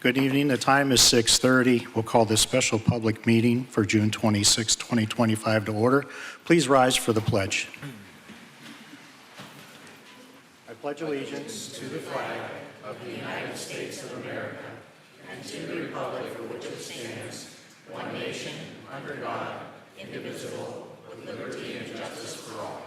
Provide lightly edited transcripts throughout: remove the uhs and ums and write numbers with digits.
Good evening. The time is 6:30. We'll call this special public meeting for June 26, 2025 to order. Please rise for the pledge. I pledge allegiance to the flag of the United States of America and to the republic for which it stands, one nation, under God, indivisible, with liberty and justice for all.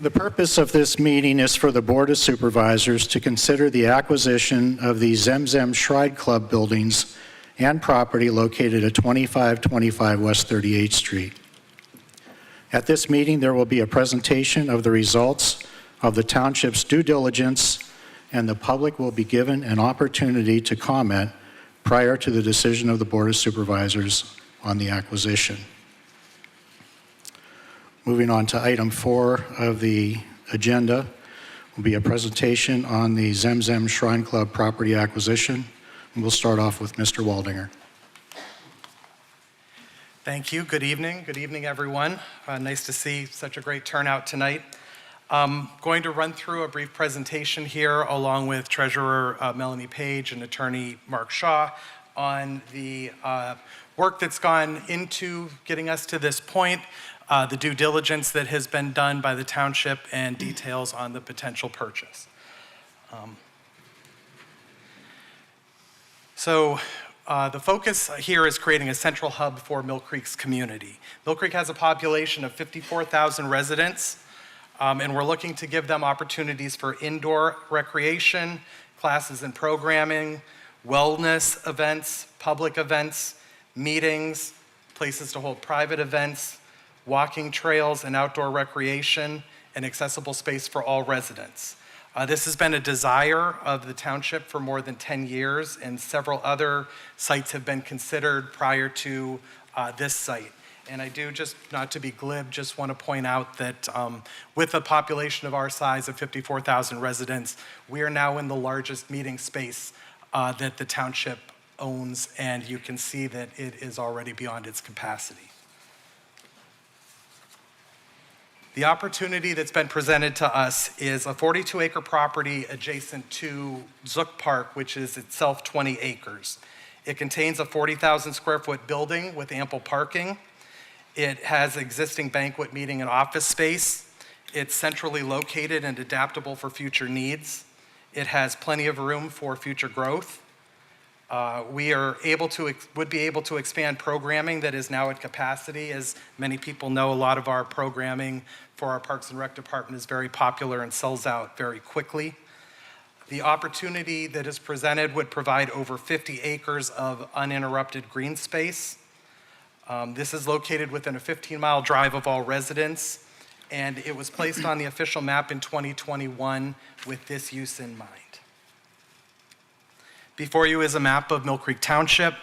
The purpose of this meeting is for the Board of Supervisors to consider the acquisition of the Zemzem Shrine Club buildings and property located at 2525 West 38th Street. At this meeting, there will be a presentation of the results of the township's due diligence, and the public will be given an opportunity to comment prior to the decision of the Board of Supervisors on the acquisition. Moving on to item 4 of the agenda will be a presentation on the Zemzem Shrine Club property acquisition. And we'll start off with Mr. Waldinger. Thank you. Good evening. Good evening, everyone. Nice to see such a great turnout tonight. I'm going to run through a brief presentation here along with Treasurer Melanie Page and Attorney Mark Shaw on the work that's gone into getting us to this point, the due diligence that has been done by the township, and details on the potential purchase. The focus here is creating a central hub for Mill Creek's community. Mill Creek has a population of 54,000 residents, and we're looking to give them opportunities for indoor recreation, classes and programming, wellness events, public events, meetings, places to hold private events, walking trails and outdoor recreation, and accessible space for all residents. This has been a desire of the township for more than 10 years, and several other sites have been considered prior to this site. And I do, just not to be glib, just want to point out that with a population of our size of 54,000 residents, we are now in the largest meeting space that the township owns, and you can see that it is already beyond its capacity. The opportunity that's been presented to us is a 42-acre property adjacent to Zook Park, which is itself 20 acres. It contains a 40,000 square foot building with ample parking. It has existing banquet, meeting, and office space. It's centrally located and adaptable for future needs. It has plenty of room for future growth. We would be able to expand programming that is now at capacity. As many people know, a lot of our programming for our Parks and Rec department is very popular and sells out very quickly. The opportunity that is presented would provide over 50 acres of uninterrupted green space. This is located within a 15-mile drive of all residents, and it was placed on the official map in 2021 with this use in mind. Before you is a map of Mill Creek Township.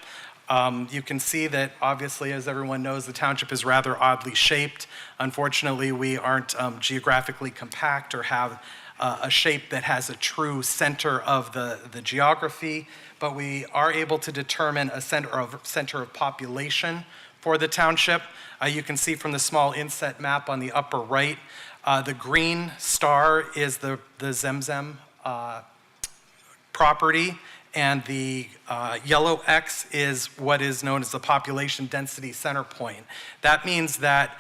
You can see that, obviously, as everyone knows, the township is rather oddly shaped. Unfortunately, we aren't geographically compact or have a shape that has a true center of the geography, but we are able to determine a center of population for the township. You can see from the small inset map on the upper right, the green star is the Zemzem property, and the yellow X is what is known as the population density center point. That means that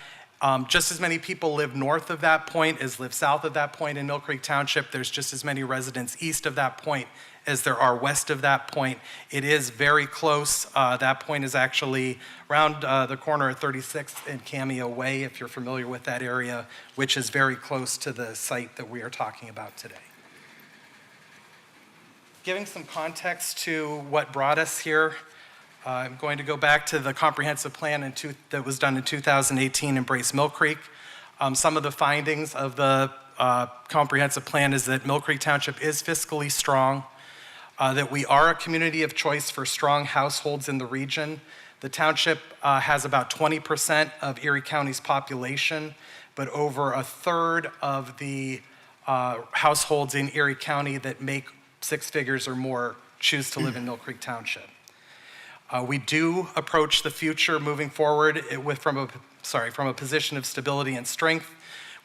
just as many people live north of that point as live south of that point in Mill Creek Township. There's just as many residents east of that point as there are west of that point. It is very close. That point is actually around the corner of 36th and Cameo Way, if you're familiar with that area, which is very close to the site that we are talking about today. Giving some context to what brought us here, I'm going to go back to the comprehensive plan that was done in 2018, Embrace Mill Creek. Some of the findings of the comprehensive plan is that Mill Creek Township is fiscally strong, that we are a community of choice for strong households in the region. The township has about 20% of Erie County's population, but over a third of the households in Erie County that make 6 figures or more choose to live in Mill Creek Township. We do approach the future moving forward from a position of stability and strength.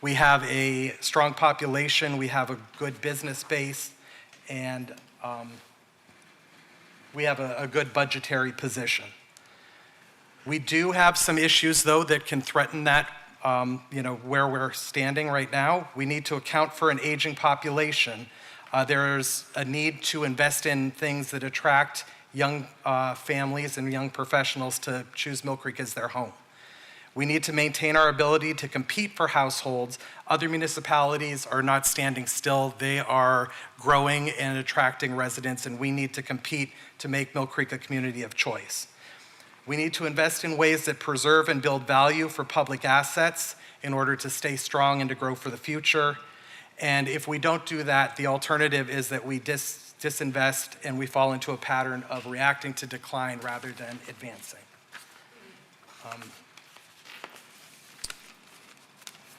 We have a strong population, we have a good business base, and we have a good budgetary position. We do have some issues, though, that can threaten that, where we're standing right now. We need to account for an aging population. There's a need to invest in things that attract young families and young professionals to choose Mill Creek as their home. We need to maintain our ability to compete for households. Other municipalities are not standing still. They are growing and attracting residents, and we need to compete to make Mill Creek a community of choice. We need to invest in ways that preserve and build value for public assets in order to stay strong and to grow for the future. And if we don't do that, the alternative is that we disinvest and we fall into a pattern of reacting to decline rather than advancing.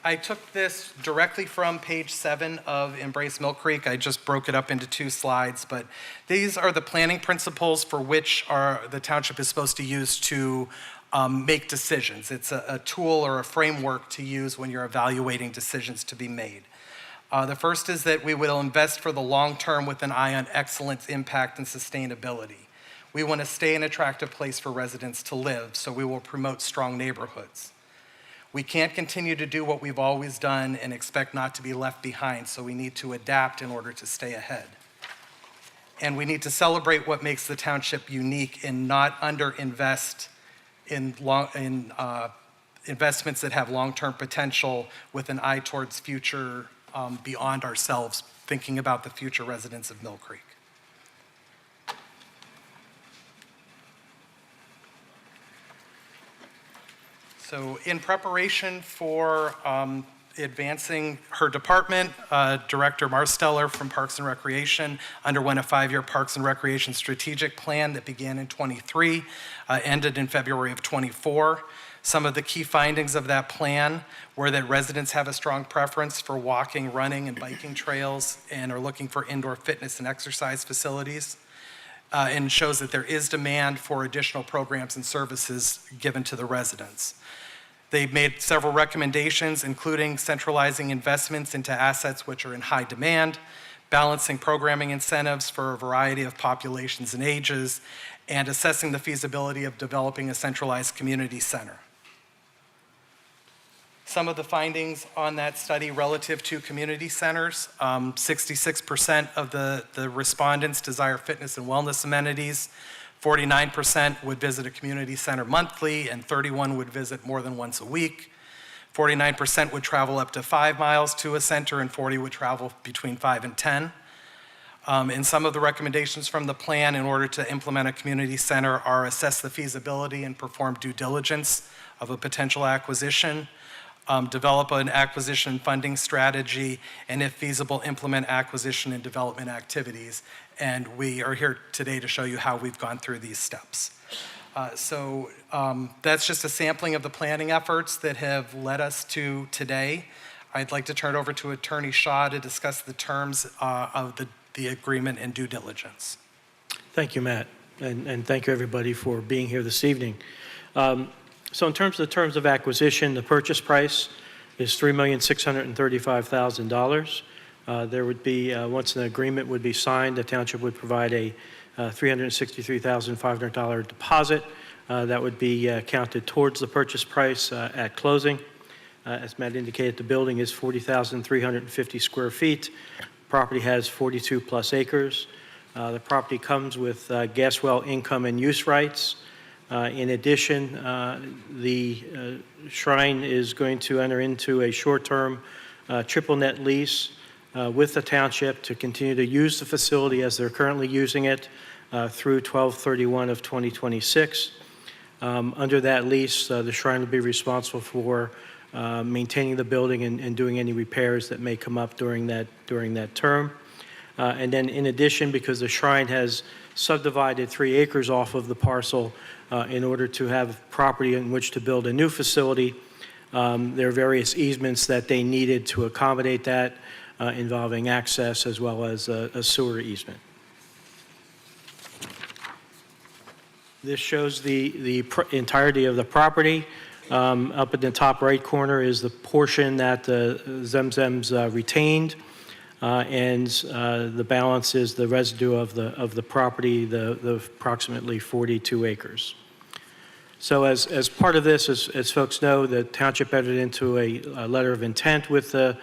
I took this directly from page 7 of Embrace Mill Creek. I just broke it up into 2 slides, but these are the planning principles for which the township is supposed to use to make decisions. It's a tool or a framework to use when you're evaluating decisions to be made. The first is that we will invest for the long term with an eye on excellence, impact, and sustainability. We want to stay an attractive place for residents to live, so we will promote strong neighborhoods. We can't continue to do what we've always done and expect not to be left behind, so we need to adapt in order to stay ahead. And we need to celebrate what makes the township unique and not underinvest in investments that have long-term potential with an eye towards future beyond ourselves, thinking about the future residents of Mill Creek. So in preparation for advancing her department, Director Marsteller from Parks and Recreation underwent a 5-year Parks and Recreation strategic plan that began in '23, ended in February of '24. Some of the key findings of that plan were that residents have a strong preference for walking, running, and biking trails and are looking for indoor fitness and exercise facilities, and shows that there is demand for additional programs and services given to the residents. They've made several recommendations, including centralizing investments into assets which are in high demand, balancing programming incentives for a variety of populations and ages, and assessing the feasibility of developing a centralized community center. Some of the findings on that study relative to community centers, 66% of the respondents desire fitness and wellness amenities, 49% would visit a community center monthly, and 31% would visit more than once a week. 49% would travel up to 5 miles to a center, and 40% would travel between 5 and 10. And some of the recommendations from the plan in order to implement a community center are assess the feasibility and perform due diligence of a potential acquisition, develop an acquisition funding strategy, and if feasible, implement acquisition and development activities. And we are here today to show you how we've gone through these steps. That's just a sampling of the planning efforts that have led us to today. I'd like to turn it over to Attorney Shaw to discuss the terms of the agreement and due diligence. Thank you, Matt, and thank you everybody for being here this evening. So in terms of the terms of acquisition, the purchase price is $3,635,000. There would be, once an agreement would be signed, the township would provide a $363,500 deposit that would be counted towards the purchase price at closing. As Matt indicated, the building is 40,350 square feet. Property has 42 plus acres. The property comes with gas well income and use rights. In addition, the Shrine is going to enter into a short-term triple net lease with the township to continue to use the facility as they're currently using it through 12/31 of 2026. Under that lease, the Shrine will be responsible for maintaining the building and doing any repairs that may come up during that term. And then in addition, because the Shrine has subdivided 3 acres off of the parcel in order to have property in which to build a new facility, there are various easements that they needed to accommodate that, involving access as well as a sewer easement. This shows the entirety of the property. Up in the top right corner is the portion that the Zemzems retained, and the balance is the residue of the property, the approximately 42 acres. So as part of this, as folks know, the township entered into a letter of intent with the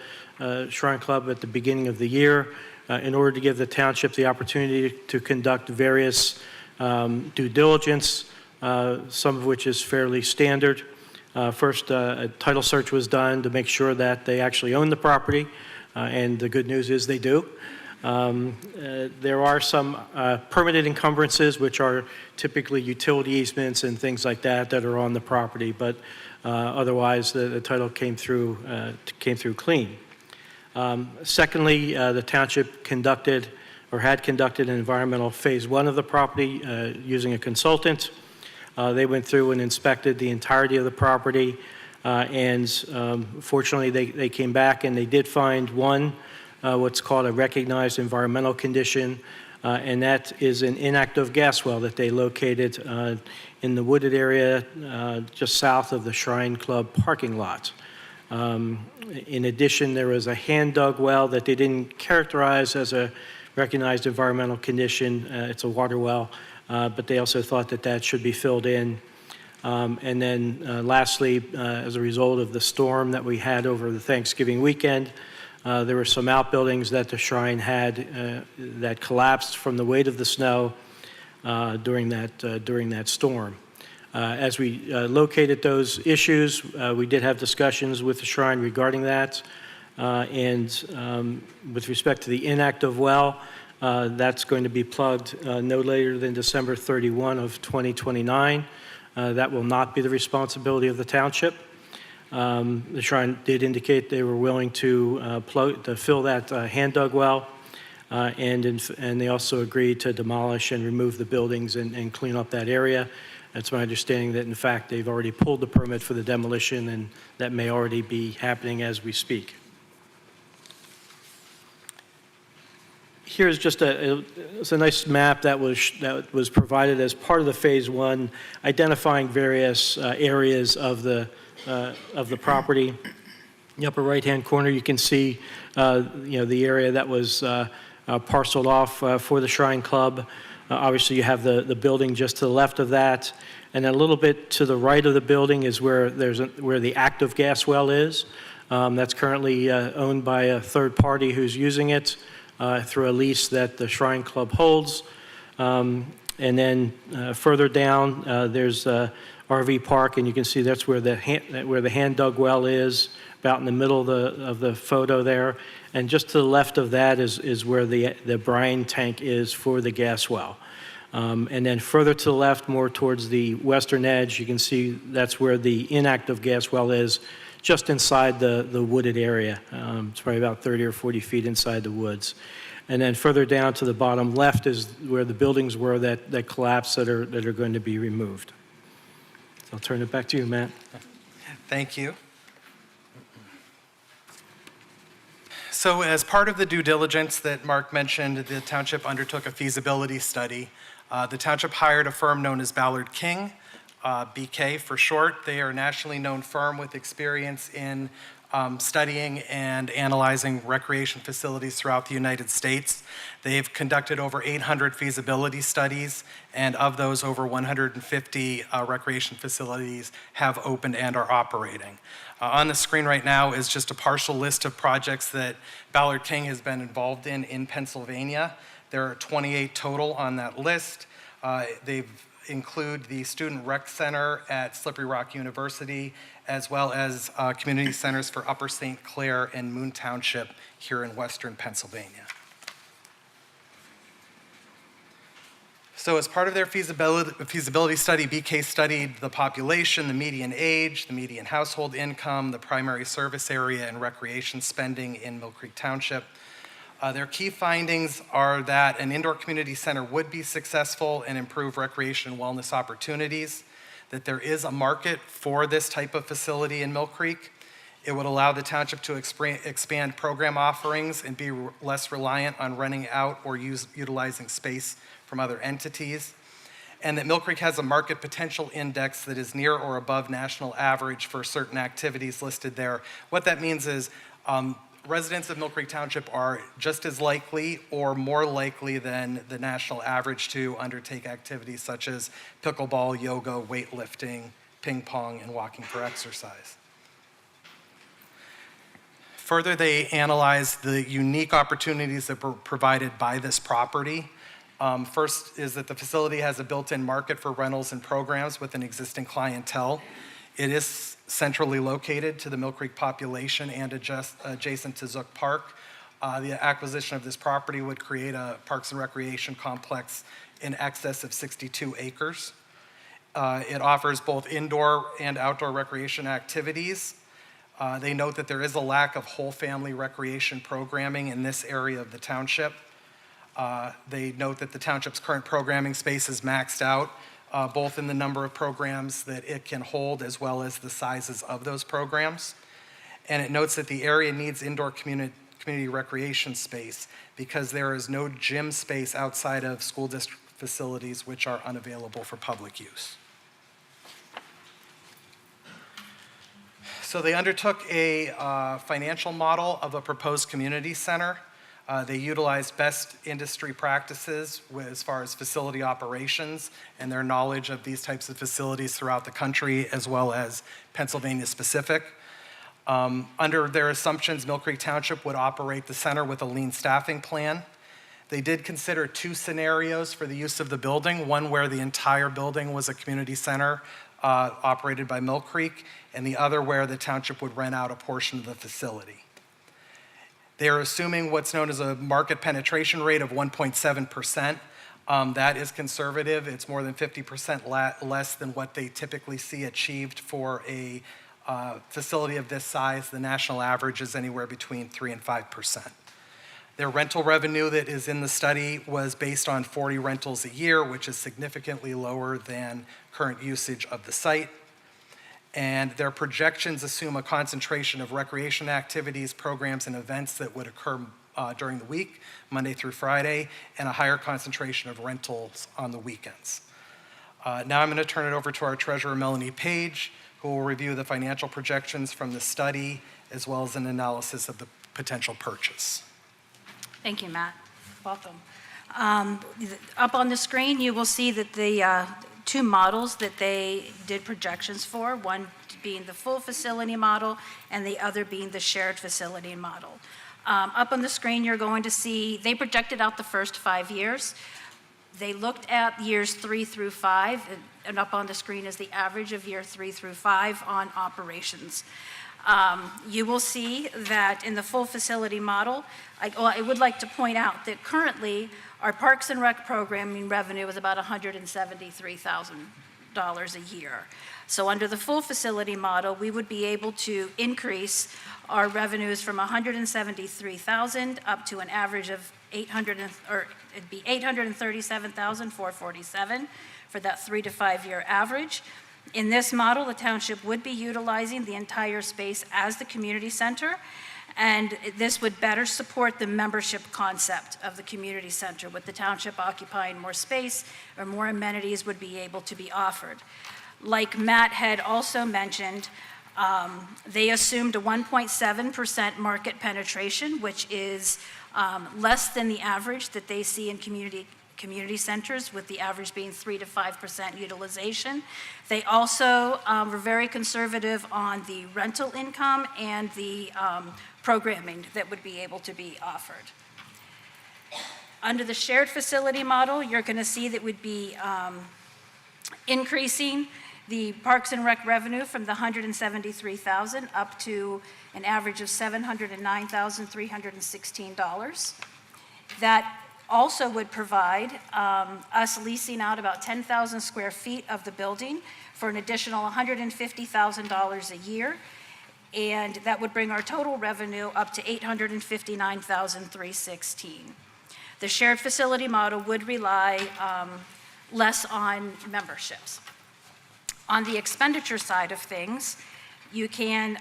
Shrine Club at the beginning of the year in order to give the township the opportunity to conduct various due diligence, some of which is fairly standard. First, a title search was done to make sure that they actually own the property, and the good news is they do. There are some permitted encumbrances, which are typically utility easements and things like that that are on the property, but otherwise the title came through clean. Secondly, the township conducted or had conducted an environmental phase 1 of the property using a consultant. They went through and inspected the entirety of the property, and fortunately they came back and they did find one what's called a recognized environmental condition, and that is an inactive gas well that they located in the wooded area just south of the Shrine Club parking lot. In addition, there was a hand-dug well that they didn't characterize as a recognized environmental condition. It's a water well, but they also thought that that should be filled in. And then lastly, as a result of the storm that we had over the Thanksgiving weekend, there were some outbuildings that the shrine had that collapsed from the weight of the snow during that storm. As we located those issues, we did have discussions with the shrine regarding that. And with respect to the inactive well, that's going to be plugged no later than December 31 of 2029. That will not be the responsibility of the township. The shrine did indicate they were willing to fill that hand-dug well, and they also agreed to demolish and remove the buildings and clean up that area. It's my understanding that, in fact, they've already pulled the permit for the demolition, and that may already be happening as we speak. Here's just it's a nice map that was provided as part of the phase 1, identifying various areas of the property. In the upper right-hand corner, you can see the area that was parceled off for the Shrine Club. Obviously, you have the building just to the left of that, and a little bit to the right of the building is where the active gas well is. That's currently owned by a third party who's using it through a lease that the Shrine Club holds. And then further down, there's RV park, and you can see that's where the hand-dug well is, about in the middle of the photo there. And just to the left of that is where the brine tank is for the gas well. And then further to the left, more towards the western edge, you can see that's where the inactive gas well is, just inside the wooded area. It's probably about 30 or 40 feet inside the woods. And then further down to the bottom left is where the buildings were that collapsed that are going to be removed. So I'll turn it back to you, Matt. Thank you. So as part of the due diligence that Mark mentioned, the township undertook a feasibility study. The township hired a firm known as Ballard King, BK for short. They are a nationally known firm with experience in studying and analyzing recreation facilities throughout the United States. They've conducted over 800 feasibility studies, and of those, over 150 recreation facilities have opened and are operating. On the screen right now is just a partial list of projects that Ballard King has been involved in Pennsylvania. There are 28 total on that list. They include the Student Rec Center at Slippery Rock University, as well as community centers for Upper St. Clair and Moon Township here in western Pennsylvania. So as part of their feasibility study, BK studied the population, the median age, the median household income, the primary service area, and recreation spending in Mill Creek Township. Their key findings are that an indoor community center would be successful and improve recreation and wellness opportunities, that there is a market for this type of facility in Mill Creek. It would allow the township to expand program offerings and be less reliant on renting out or utilizing space from other entities. and that Mill Creek has a market potential index that is near or above national average for certain activities listed there. What that means is residents of Mill Creek Township are just as likely or more likely than the national average to undertake activities such as pickleball, yoga, weightlifting, ping pong, and walking for exercise. Further, they analyzed the unique opportunities that were provided by this property. First is that the facility has a built-in market for rentals and programs with an existing clientele. It is centrally located to the Mill Creek population and adjacent to Zook Park. The acquisition of this property would create a parks and recreation complex in excess of 62 acres. It offers both indoor and outdoor recreation activities. They note that there is a lack of whole family recreation programming in this area of the township. They note that the township's current programming space is maxed out, both in the number of programs that it can hold as well as the sizes of those programs. And it notes that the area needs indoor community recreation space because there is no gym space outside of school district facilities which are unavailable for public use. So they undertook a financial model of a proposed community center. They utilized best industry practices as far as facility operations and their knowledge of these types of facilities throughout the country as well as Pennsylvania specific. Under their assumptions, Mill Creek Township would operate the center with a lean staffing plan. They did consider two scenarios for the use of the building, one where the entire building was a community center operated by Mill Creek, and the other where the township would rent out a portion of the facility. They are assuming what's known as a market penetration rate of 1.7%. That is conservative. It's more than 50% less than what they typically see achieved for a facility of this size. The national average is anywhere between 3 and 5%. Their rental revenue that is in the study was based on 40 rentals a year, which is significantly lower than current usage of the site. And their projections assume a concentration of recreation activities, programs, and events that would occur during the week, Monday through Friday, and a higher concentration of rentals on the weekends. Now I'm going to turn it over to our treasurer, Melanie Page, who will review the financial projections from the study, as well as an analysis of the potential purchase. Thank you, Matt. Welcome. Up on the screen, you will see that the two models that they did projections for, one being the full facility model and the other being the shared facility model. Up on the screen, you're going to see they projected out the first 5 years. They looked at years 3 through 5, and up on the screen is the average of year 3 through 5 on operations. You will see that in the full facility model, I would like to point out that currently our Parks and Rec programming revenue is about $173,000 a year. So under the full facility model, we would be able to increase our revenues from $173,000 up to an average of it'd be $837,447 for that 3 to 5 year average. In this model, the township would be utilizing the entire space as the community center, and this would better support the membership concept of the community center, with the township occupying more space or more amenities would be able to be offered. Like Matt had also mentioned, they assumed a 1.7% market penetration, which is less than the average that they see in community centers, with the average being 3 to 5% utilization. They also were very conservative on the rental income and the programming that would be able to be offered. Under the shared facility model, you're going to see that we'd be increasing the Parks and Rec revenue from the $173,000 up to an average of $709,316. That also would provide us leasing out about 10,000 square feet of the building for an additional $150,000 a year, and that would bring our total revenue up to $859,316. The shared facility model would rely less on memberships. On the expenditure side of things, you can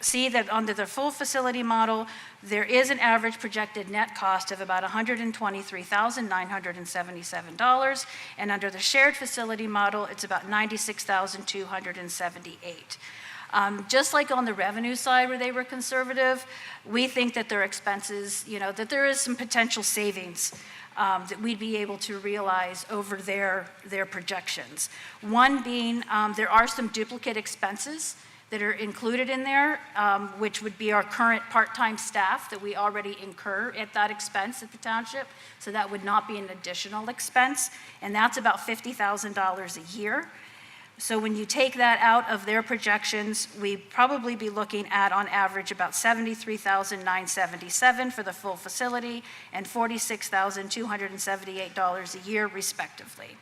see that under the full facility model, there is an average projected net cost of about $123,977, and under the shared facility model, it's about $96,278. Just like on the revenue side where they were conservative, we think that their expenses, that there is some potential savings that we'd be able to realize over their projections. One being, there are some duplicate expenses that are included in there, which would be our current part-time staff that we already incur at that expense at the township. So that would not be an additional expense, and that's about $50,000 a year. So when you take that out of their projections, we'd probably be looking at, on average, about $73,977 for the full facility and $46,278 a year, respectively.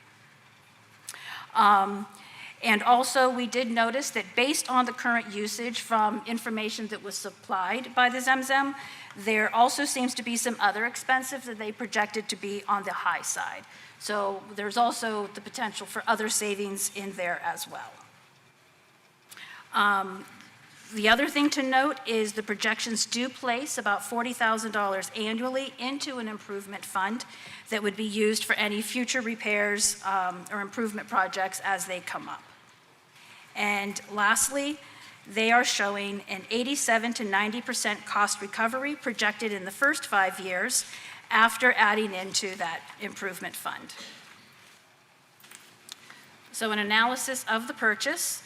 And also, we did notice that based on the current usage from information that was supplied by the Zemzem, there also seems to be some other expenses that they projected to be on the high side. So there's also the potential for other savings in there as well. The other thing to note is the projections do place about $40,000 annually into an improvement fund that would be used for any future repairs or improvement projects as they come up. And lastly, they are showing an 87 to 90% cost recovery projected in the first 5 years after adding into that improvement fund. So an analysis of the purchase,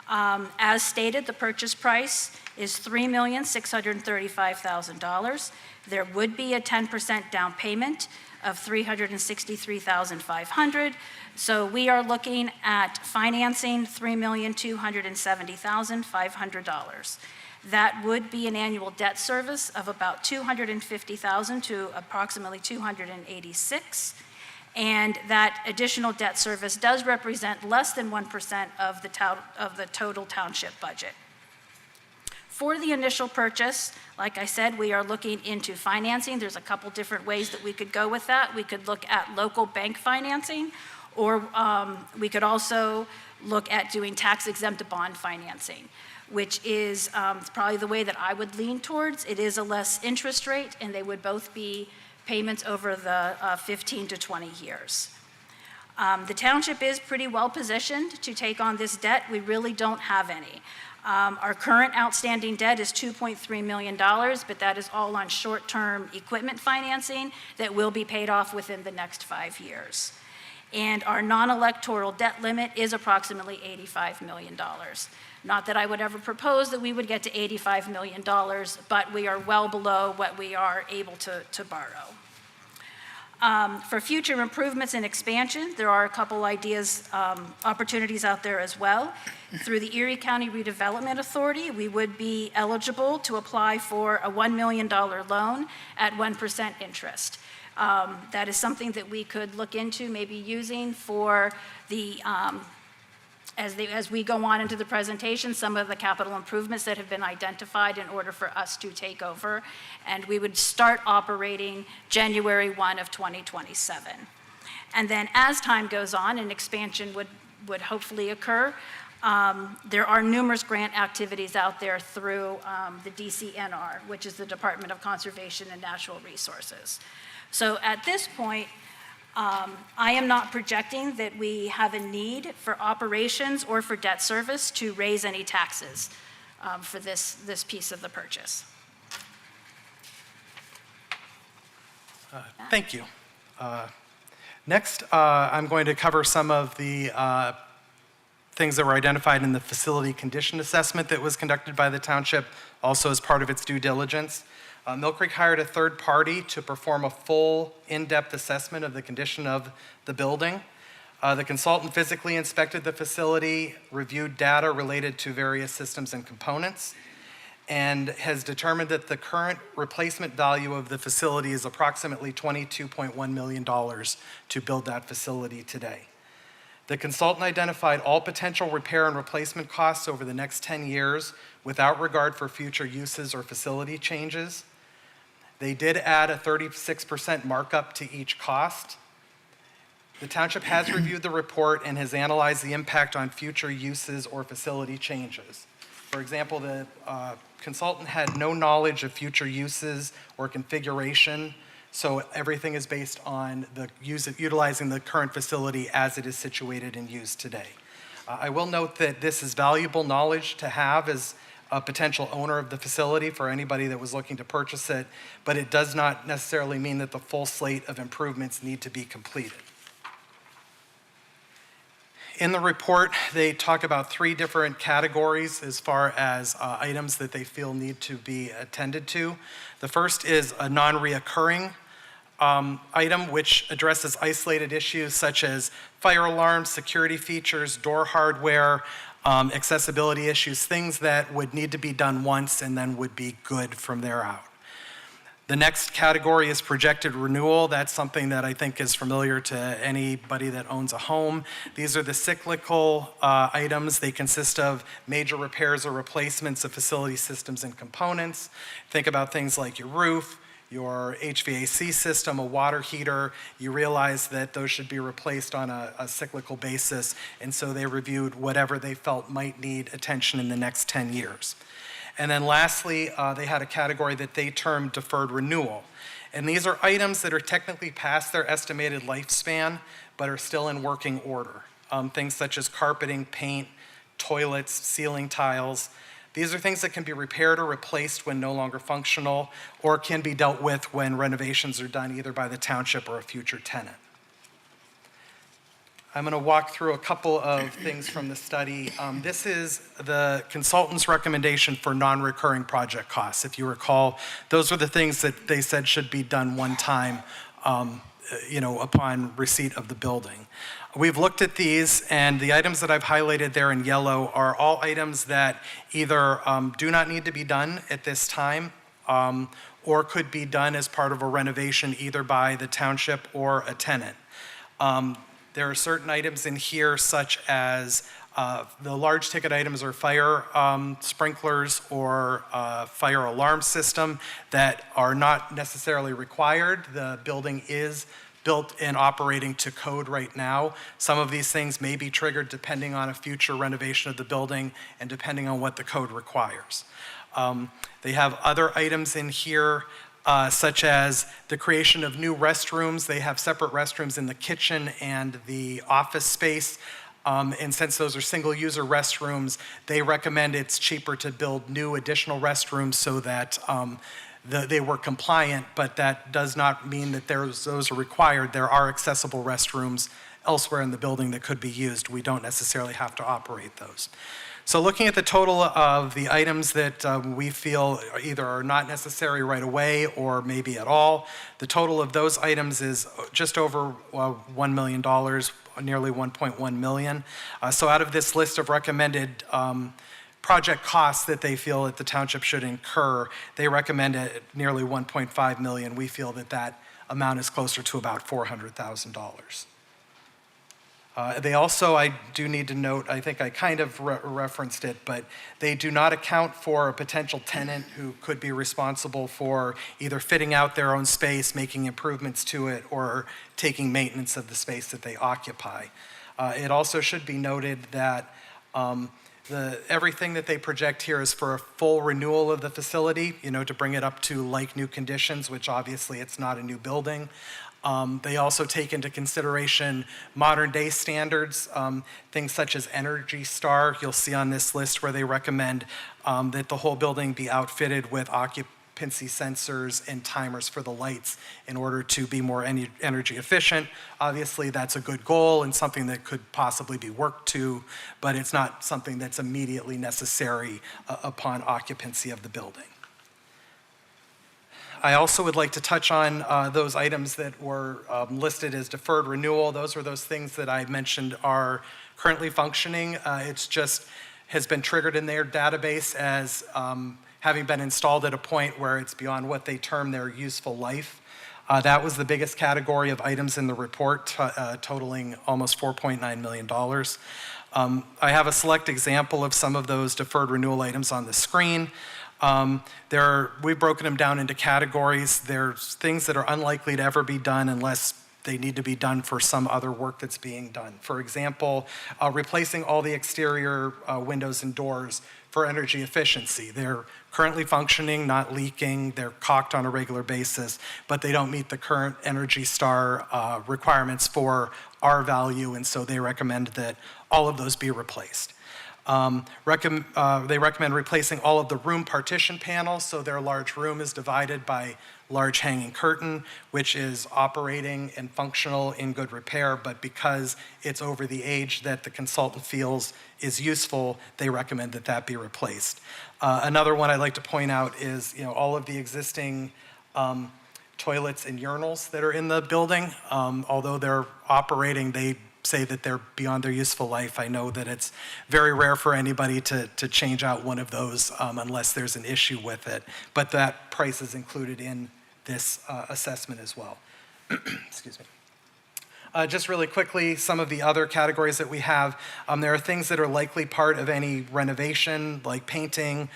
as stated, the purchase price is $3,635,000. There would be a 10% down payment of $363,500. So we are looking at financing $3,270,500. That would be an annual debt service of about $250,000 to approximately $286,000. And that additional debt service does represent less than 1% of the total township budget. For the initial purchase, like I said, we are looking into financing. There's a couple different ways that we could go with that. We could look at local bank financing, or we could also look at doing tax-exempt bond financing, which is probably the way that I would lean towards. It is a less interest rate, and they would both be payments over the 15 to 20 years. The township is pretty well positioned to take on this debt. We really don't have any. Our current outstanding debt is $2.3 million, but that is all on short-term equipment financing that will be paid off within the next 5 years. And our non-electoral debt limit is approximately $85 million. Not that I would ever propose that we would get to $85 million, but we are well below what we are able to borrow. For future improvements and expansion, there are a couple ideas, opportunities out there as well. Through the Erie County Redevelopment Authority, we would be eligible to apply for a $1 million loan at 1% interest. That is something that we could look into maybe using for the, as we go on into the presentation, some of the capital improvements that have been identified in order for us to take over. And we would start operating January 1 of 2027. And then as time goes on, an expansion would hopefully occur. There are numerous grant activities out there through the DCNR, which is the Department of Conservation and Natural Resources. So at this point, I am not projecting that we have a need for operations or for debt service to raise any taxes for this piece of the purchase. Thank you. Next, I'm going to cover some of the things that were identified in the facility condition assessment that was conducted by the township, also as part of its due diligence. Mill Creek hired a third party to perform a full in-depth assessment of the condition of the building. The consultant physically inspected the facility, reviewed data related to various systems and components, and has determined that the current replacement value of the facility is approximately $22.1 million to build that facility today. The consultant identified all potential repair and replacement costs over the next 10 years without regard for future uses or facility changes. They did add a 36% markup to each cost. The township has reviewed the report and has analyzed the impact on future uses or facility changes. For example, the consultant had no knowledge of future uses or configuration, so everything is based on utilizing the current facility as it is situated and used today. I will note that this is valuable knowledge to have as a potential owner of the facility for anybody that was looking to purchase it, but it does not necessarily mean that the full slate of improvements need to be completed. In the report, they talk about 3 different categories as far as items that they feel need to be attended to. The first is a non-reoccurring item, which addresses isolated issues such as fire alarms, security features, door hardware, accessibility issues, things that would need to be done once and then would be good from there out. The next category is projected renewal. That's something that I think is familiar to anybody that owns a home. These are the cyclical items. They consist of major repairs or replacements of facility systems and components. Think about things like your roof, your HVAC system, a water heater. You realize that those should be replaced on a cyclical basis, and so they reviewed whatever they felt might need attention in the next 10 years. And then lastly, they had a category that they termed deferred renewal. And these are items that are technically past their estimated lifespan, but are still in working order. Things such as carpeting, paint, toilets, ceiling tiles. These are things that can be repaired or replaced when no longer functional, or can be dealt with when renovations are done either by the township or a future tenant. I'm going to walk through a couple of things from the study. This is the consultant's recommendation for non-recurring project costs. If you recall, those were the things that they said should be done one time, upon receipt of the building. We've looked at these, and the items that I've highlighted there in yellow are all items that either do not need to be done at this time, or could be done as part of a renovation either by the township or a tenant. There are certain items in here such as the large ticket items are fire sprinklers or fire alarm system that are not necessarily required. The building is built and operating to code right now. Some of these things may be triggered depending on a future renovation of the building and depending on what the code requires. They have other items in here such as the creation of new restrooms. They have separate restrooms in the kitchen and the office space. And since those are single-user restrooms, they recommend it's cheaper to build new additional restrooms so that they were compliant, but that does not mean that those are required. There are accessible restrooms elsewhere in the building that could be used. We don't necessarily have to operate those. So looking at the total of the items that we feel either are not necessary right away or maybe at all, the total of those items is just over $1 million, nearly $1.1 million. So out of this list of recommended project costs that they feel that the township should incur, they recommend it nearly $1.5 million. We feel that that amount is closer to about $400,000. They also, I do need to note, I think I kind of referenced it, but they do not account for a potential tenant who could be responsible for either fitting out their own space, making improvements to it, or taking maintenance of the space that they occupy. It also should be noted that everything that they project here is for a full renewal of the facility, to bring it up to like new conditions, which obviously it's not a new building. They also take into consideration modern day standards, things such as Energy Star. You'll see on this list where they recommend that the whole building be outfitted with occupancy sensors and timers for the lights in order to be more energy efficient. Obviously, that's a good goal and something that could possibly be worked to, but it's not something that's immediately necessary upon occupancy of the building. I also would like to touch on those items that were listed as deferred renewal. Those are those things that I mentioned are currently functioning. It's just has been triggered in their database as having been installed at a point where it's beyond what they term their useful life. That was the biggest category of items in the report, totaling almost $4.9 million. I have a select example of some of those deferred renewal items on the screen. We've broken them down into categories. There's things that are unlikely to ever be done unless they need to be done for some other work that's being done. For example, replacing all the exterior windows and doors for energy efficiency. They're currently functioning, not leaking, they're caulked on a regular basis, but they don't meet the current Energy Star requirements for R value, and so they recommend that all of those be replaced. They recommend replacing all of the room partition panels, so their large room is divided by large hanging curtain, which is operating and functional in good repair, but because it's over the age that the consultant feels is useful, they recommend that that be replaced. Another one I'd like to point out is, all of the existing toilets and urinals that are in the building, although they're operating, they say that they're beyond their useful life. I know that it's very rare for anybody to change out one of those unless there's an issue with it, but that price is included in this assessment as well. Excuse me. Just really quickly, some of the other categories that we have, there are things that are likely part of any renovation, like painting,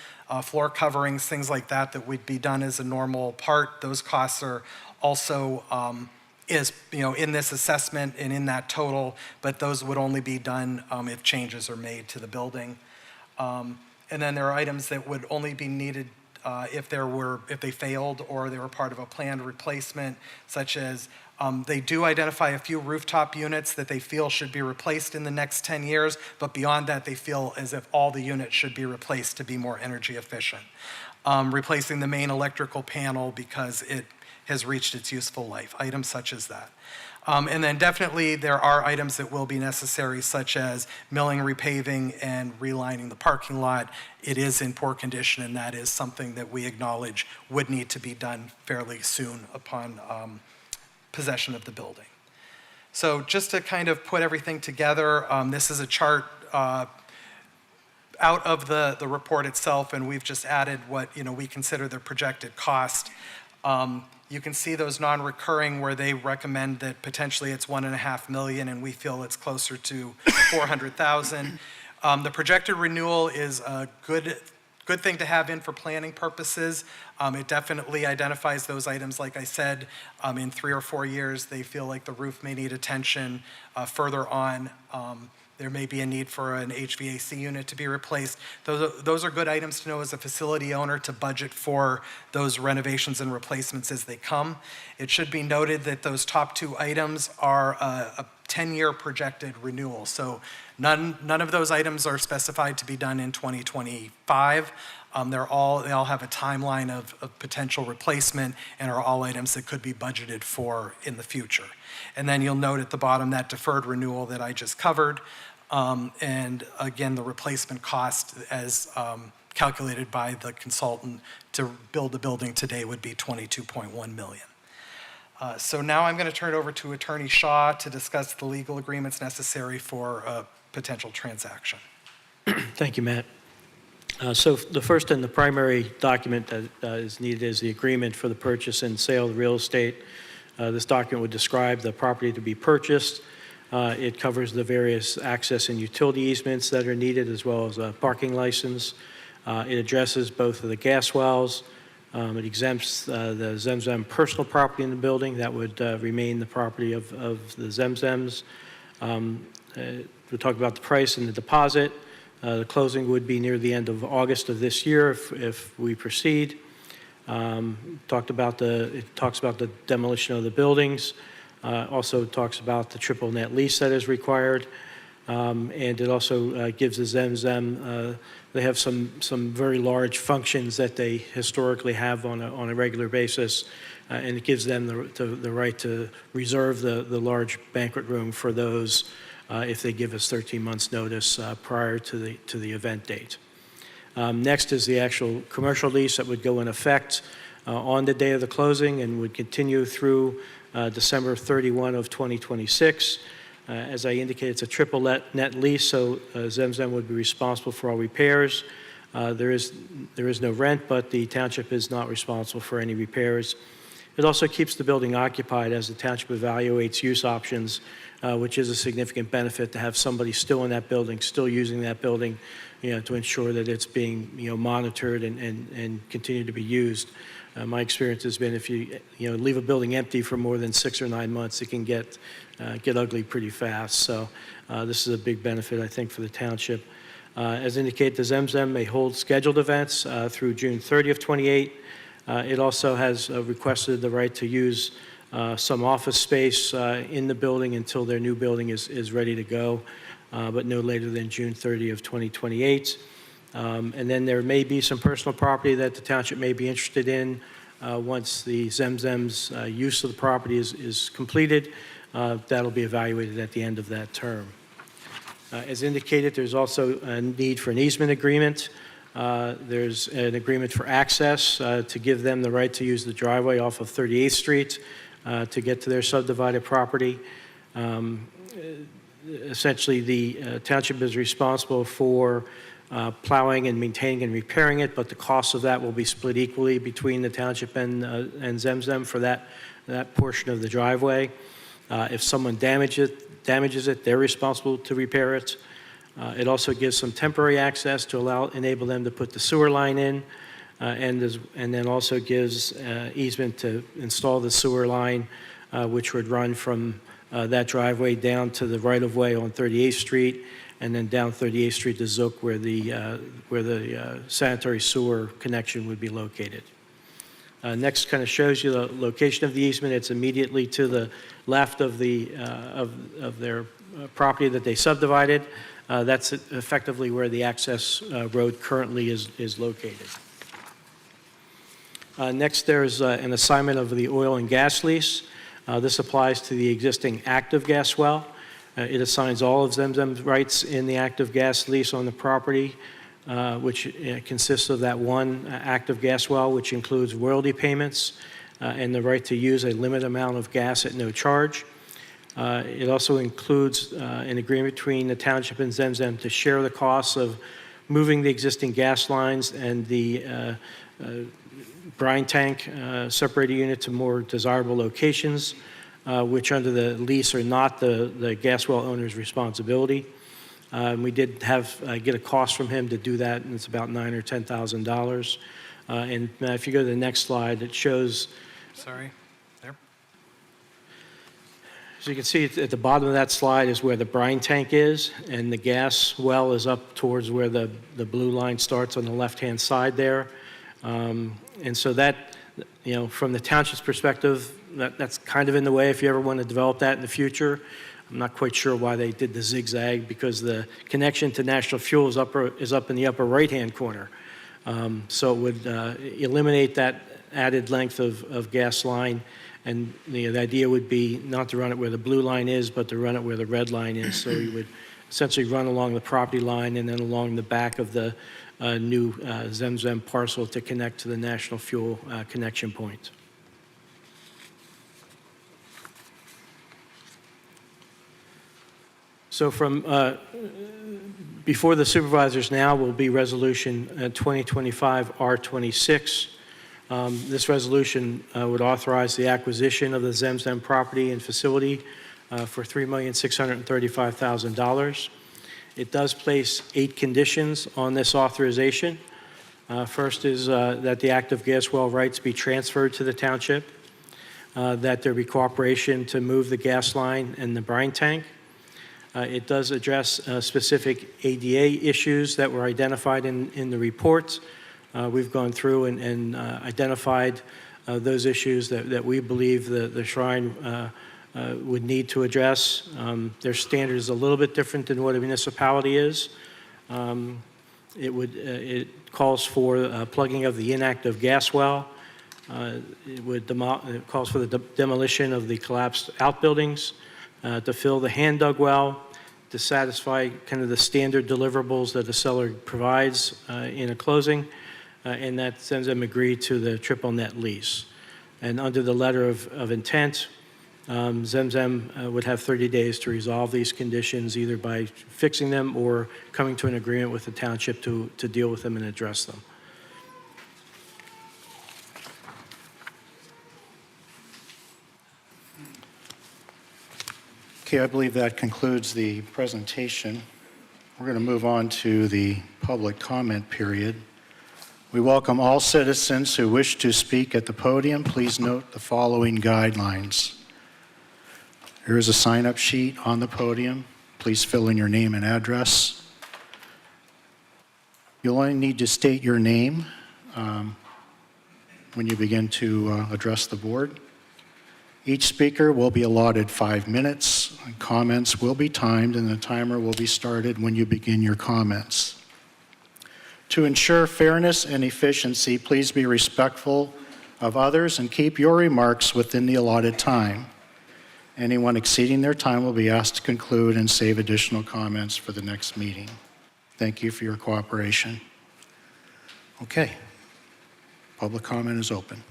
floor coverings, things like that, that would be done as a normal part. Those costs are also in this assessment and in that total, but those would only be done if changes are made to the building. And then there are items that would only be needed if they failed or they were part of a planned replacement, such as they do identify a few rooftop units that they feel should be replaced in the next 10 years, but beyond that, they feel as if all the units should be replaced to be more energy efficient. Replacing the main electrical panel because it has reached its useful life, items such as that. And then definitely there are items that will be necessary, such as milling, repaving, and relining the parking lot. It is in poor condition, and that is something that we acknowledge would need to be done fairly soon upon possession of the building. So just to kind of put everything together, this is a chart out of the report itself, and we've just added what we consider the projected cost. You can see those non-recurring where they recommend that potentially it's $1.5 million, and we feel it's closer to $400,000. The projected renewal is a good thing to have in for planning purposes. It definitely identifies those items. Like I said, in 3 or 4 years, they feel like the roof may need attention. Further on, there may be a need for an HVAC unit to be replaced. Those are good items to know as a facility owner to budget for those renovations and replacements as they come. It should be noted that those top 2 items are a 10-year projected renewal. So none of those items are specified to be done in 2025. They all have a timeline of potential replacement and are all items that could be budgeted for in the future. And then you'll note at the bottom that deferred renewal that I just covered. And again, the replacement cost as calculated by the consultant to build the building today would be $22.1 million. So now I'm going to turn it over to Attorney Shaw to discuss the legal agreements necessary for a potential transaction. Thank you, Matt. So the first and the primary document that is needed is the agreement for the purchase and sale of real estate. This document would describe the property to be purchased. It covers the various access and utility easements that are needed, as well as a parking license. It addresses both of the gas wells. It exempts the Zemzem personal property in the building. That would remain the property of the Zemzems. We'll talk about the price and the deposit. The closing would be near the end of August of this year if we proceed. It talks about the demolition of the buildings. Also talks about the triple net lease that is required. And it also gives the Zemzem, they have some very large functions that they historically have on a regular basis. And it gives them the right to reserve the large banquet room for those if they give us 13 months notice prior to the event date. Next is the actual commercial lease that would go in effect on the day of the closing and would continue through December 31 of 2026. As I indicated, it's a triple net lease, so Zemzem would be responsible for all repairs. There is no rent, but the township is not responsible for any repairs. It also keeps the building occupied as the township evaluates use options, which is a significant benefit to have somebody still in that building, still using that building, to ensure that it's being monitored and continue to be used My experience has been if you leave a building empty for more than 6 or 9 months, it can get ugly pretty fast. So this is a big benefit, I think, for the township. As indicated, the Zemzem may hold scheduled events through June 30th, 28. It also has requested the right to use some office space in the building until their new building is ready to go, but no later than June 30 of 2028. And then there may be some personal property that the township may be interested in once the Zemzem's use of the property is completed. That'll be evaluated at the end of that term. As indicated, there's also a need for an easement agreement. There's an agreement for access to give them the right to use the driveway off of 38th Street to get to their subdivided property. Essentially, the township is responsible for plowing and maintaining and repairing it, but the cost of that will be split equally between the township and Zemzem for that portion of the driveway. If someone damages it, they're responsible to repair it. It also gives some temporary access to enable them to put the sewer line in, and then also gives easement to install the sewer line, which would run from that driveway down to the right-of-way on 38th Street, and then down 38th Street to Zook, where the sanitary sewer connection would be located. Next kind of shows you the location of the easement. It's immediately to the left of their property that they subdivided. That's effectively where the access road currently is located. Next, there's an assignment of the oil and gas lease. This applies to the existing active gas well. It assigns all of Zemzem's rights in the active gas lease on the property, which consists of that one active gas well, which includes royalty payments and the right to use a limited amount of gas at no charge. It also includes an agreement between the township and Zemzem to share the costs of moving the existing gas lines and the brine tank separator unit to more desirable locations, which under the lease are not the gas well owner's responsibility. We did get a cost from him to do that, and it's about $9,000 or $10,000. And if you go to the next slide, it shows. Sorry, there. So you can see at the bottom of that slide is where the brine tank is, and the gas well is up towards where the blue line starts on the left-hand side there. And so that, from the township's perspective, that's kind of in the way if you ever want to develop that in the future. I'm not quite sure why they did the zigzag, because the connection to National Fuel is up in the upper right-hand corner. So it would eliminate that added length of gas line, and the idea would be not to run it where the blue line is, but to run it where the red line is. So you would essentially run along the property line and then along the back of the new Zemzem parcel to connect to the National Fuel connection point. So from before the supervisors now will be Resolution 2025 R26. This resolution would authorize the acquisition of the Zemzem property and facility for $3,635,000. It does place 8 conditions on this authorization. First is that the active gas well rights be transferred to the township, that there be cooperation to move the gas line and the brine tank. It does address specific ADA issues that were identified in the report. We've gone through and identified those issues that we believe the Shrine would need to address. Their standard is a little bit different than what a municipality is. It calls for plugging of the inactive gas well. It calls for the demolition of the collapsed outbuildings, to fill the hand dug well, to satisfy kind of the standard deliverables that the seller provides in a closing, and that sends them agree to the triple net lease. And under the letter of intent, Zemzem would have 30 days to resolve these conditions, either by fixing them or coming to an agreement with the township to deal with them and address them. Okay, I believe that concludes the presentation. We're going to move on to the public comment period. We welcome all citizens who wish to speak at the podium. Please note the following guidelines. There is a sign-up sheet on the podium. Please fill in your name and address. You'll only need to state your name when you begin to address the board. Each speaker will be allotted 5 minutes. Comments will be timed, and the timer will be started when you begin your comments. To ensure fairness and efficiency, please be respectful of others and keep your remarks within the allotted time. Anyone exceeding their time will be asked to conclude and save additional comments for the next meeting. Thank you for your cooperation. Okay. Public comment is open.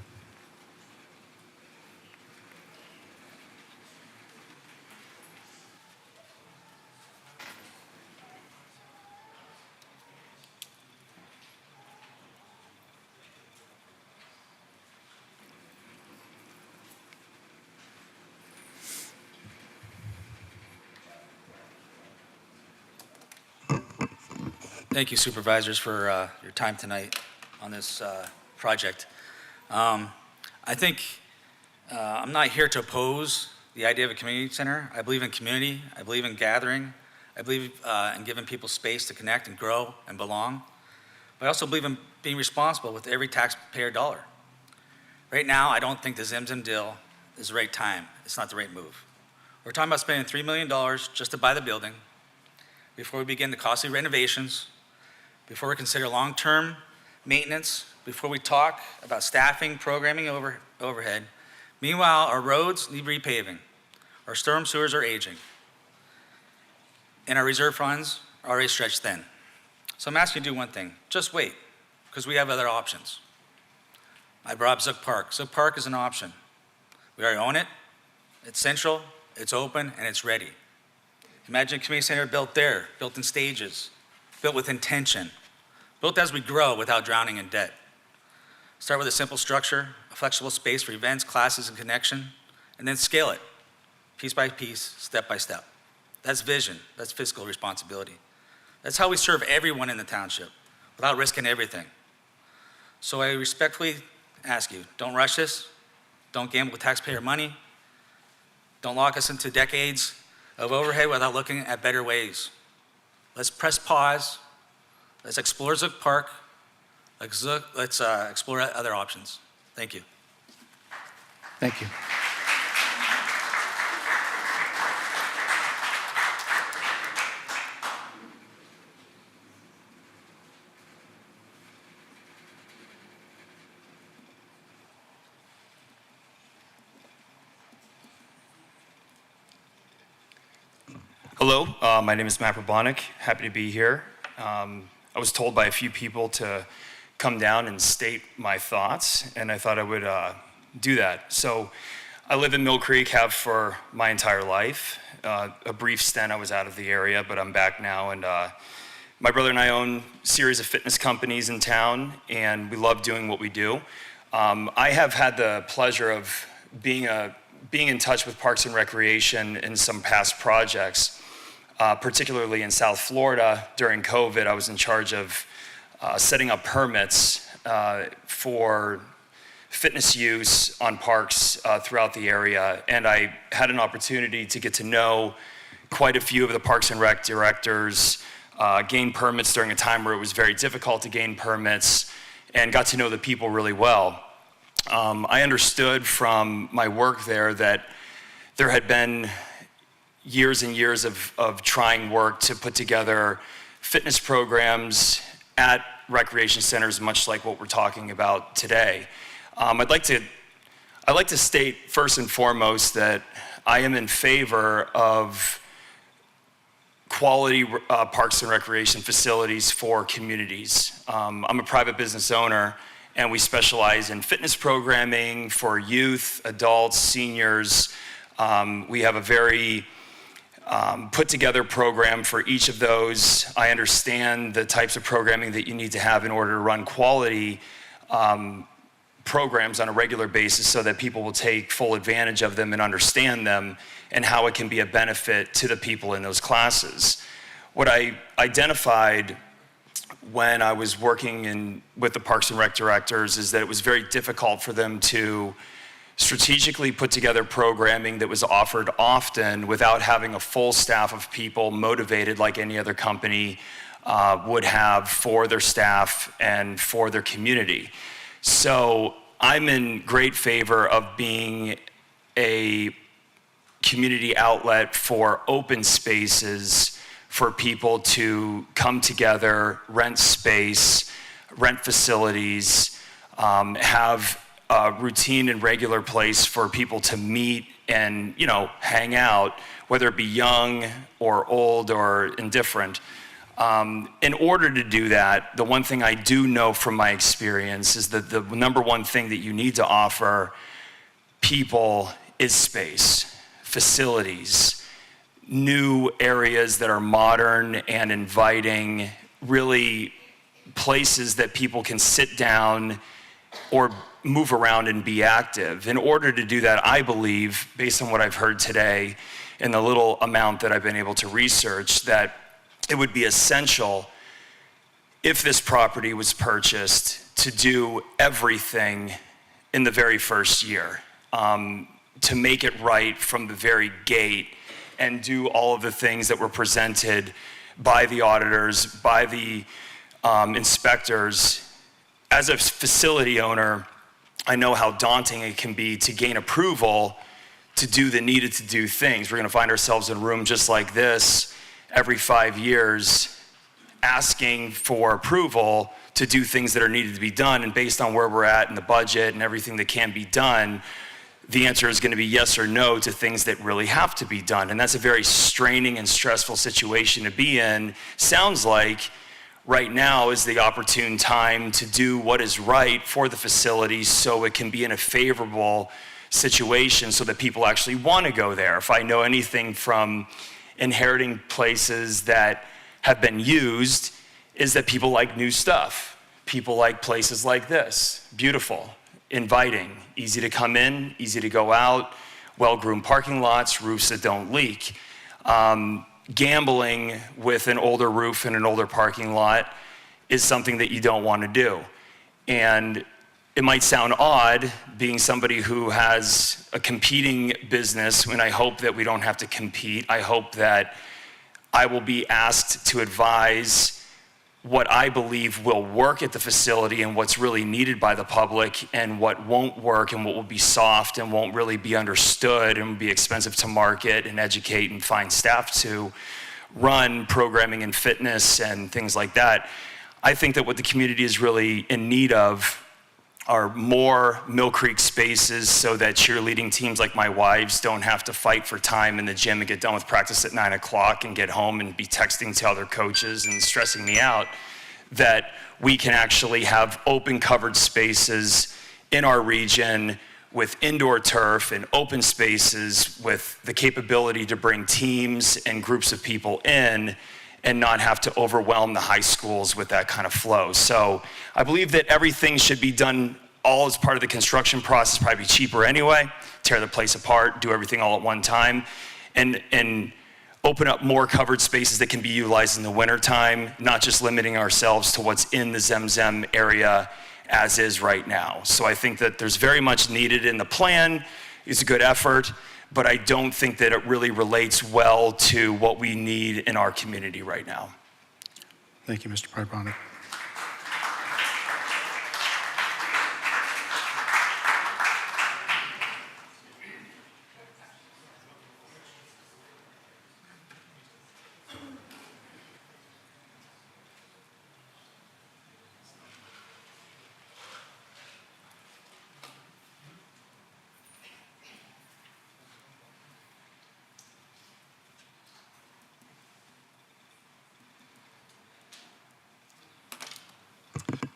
Thank you, Supervisors, for your time tonight on this project. I think I'm not here to oppose the idea of a community center. I believe in community. I believe in gathering. I believe in giving people space to connect and grow and belong. But I also believe in being responsible with every taxpayer dollar. Right now, I don't think the Zim deal is the right time. It's not the right move. We're talking about spending $3 million just to buy the building before we begin the costly renovations, before we consider long-term maintenance, before we talk about staffing, programming, overhead. Meanwhile, our roads need repaving, our storm sewers are aging, and our reserve funds are already stretched thin. So I'm asking you to do one thing, just wait, because we have other options. I brought up Zook Park. Zook Park is an option. We already own it, it's central, it's open, and it's ready. Imagine a community center built there, built in stages, built with intention, built as we grow without drowning in debt. Start with a simple structure, a flexible space for events, classes, and connection, and then scale it, piece by piece, step by step. That's vision, that's fiscal responsibility. That's how we serve everyone in the township without risking everything. So I respectfully ask you, don't rush this, don't gamble with taxpayer money, don't lock us into decades of overhead without looking at better ways. Let's press pause. Let's explore Zook Park. Let's explore other options. Thank you. Thank you. Hello, my name is Matt Probonic. Happy to be here. I was told by a few people to come down and state my thoughts, and I thought I would do that. So I live in Mill Creek, have for my entire life. A brief stint I was out of the area, but I'm back now, and my brother and I own a series of fitness companies in town, and we love doing what we do. I have had the pleasure of being in touch with Parks and Recreation in some past projects. Particularly in South Florida during COVID, I was in charge of setting up permits for fitness use on parks throughout the area. And I had an opportunity to get to know quite a few of the Parks and Rec directors, gain permits during a time where it was very difficult to gain permits, and got to know the people really well. I understood from my work there that there had been years and years of trying work to put together fitness programs at recreation centers, much like what we're talking about today. I'd like to state first and foremost that I am in favor of quality parks and recreation facilities for communities. I'm a private business owner, and we specialize in fitness programming for youth, adults, seniors. We have a very put together program for each of those. I understand the types of programming that you need to have in order to run quality programs on a regular basis so that people will take full advantage of them and understand them and how it can be a benefit to the people in those classes. What I identified when I was working with the Parks and Rec directors is that it was very difficult for them to strategically put together programming that was offered often without having a full staff of people motivated like any other company would have for their staff and for their community. So I'm in great favor of being a community outlet for open spaces for people to come together, rent space, rent facilities, have a routine and regular place for people to meet and, hang out, whether it be young or old or indifferent. In order to do that, the one thing I do know from my experience is that the number one thing that you need to offer people is space, facilities, new areas that are modern and inviting, really places that people can sit down or move around and be active. In order to do that, I believe, based on what I've heard today and the little amount that I've been able to research, that it would be essential, if this property was purchased, to do everything in the very first year, to make it right from the very gate and do all of the things that were presented by the auditors, by the inspectors. As a facility owner, I know how daunting it can be to gain approval to do the needed to do things. We're gonna find ourselves in a room just like this every 5 years asking for approval to do things that are needed to be done, and based on where we're at in the budget and everything that can be done, the answer is gonna be yes or no to things that really have to be done. And that's a very straining and stressful situation to be in. Sounds like right now is the opportune time to do what is right for the facility so it can be in a favorable situation so that people actually wanna go there. If I know anything from inheriting places that have been used, is that people like new stuff. People like places like this, beautiful, inviting, easy to come in, easy to go out, well-groomed parking lots, roofs that don't leak. Gambling with an older roof and an older parking lot is something that you don't want to do. And it might sound odd being somebody who has a competing business, and I hope that we don't have to compete. I hope that I will be asked to advise what I believe will work at the facility and what's really needed by the public, and what won't work and what will be soft and won't really be understood and will be expensive to market and educate and find staff to run programming and fitness and things like that. I think that what the community is really in need of are more Mill Creek spaces so that cheerleading teams like my wives don't have to fight for time in the gym and get done with practice at 9 o'clock and get home and be texting to other coaches and stressing me out. That we can actually have open covered spaces in our region with indoor turf and open spaces with the capability to bring teams and groups of people in and not have to overwhelm the high schools with that kind of flow. So I believe that everything should be done all as part of the construction process, probably cheaper anyway, tear the place apart, do everything all at one time, and open up more covered spaces that can be utilized in the wintertime, not just limiting ourselves to what's in the Zemzem area as is right now. So I think that there's very much needed in the plan. It's a good effort, but I don't think that it really relates well to what we need in our community right now. Thank you, Mr. Parbonic.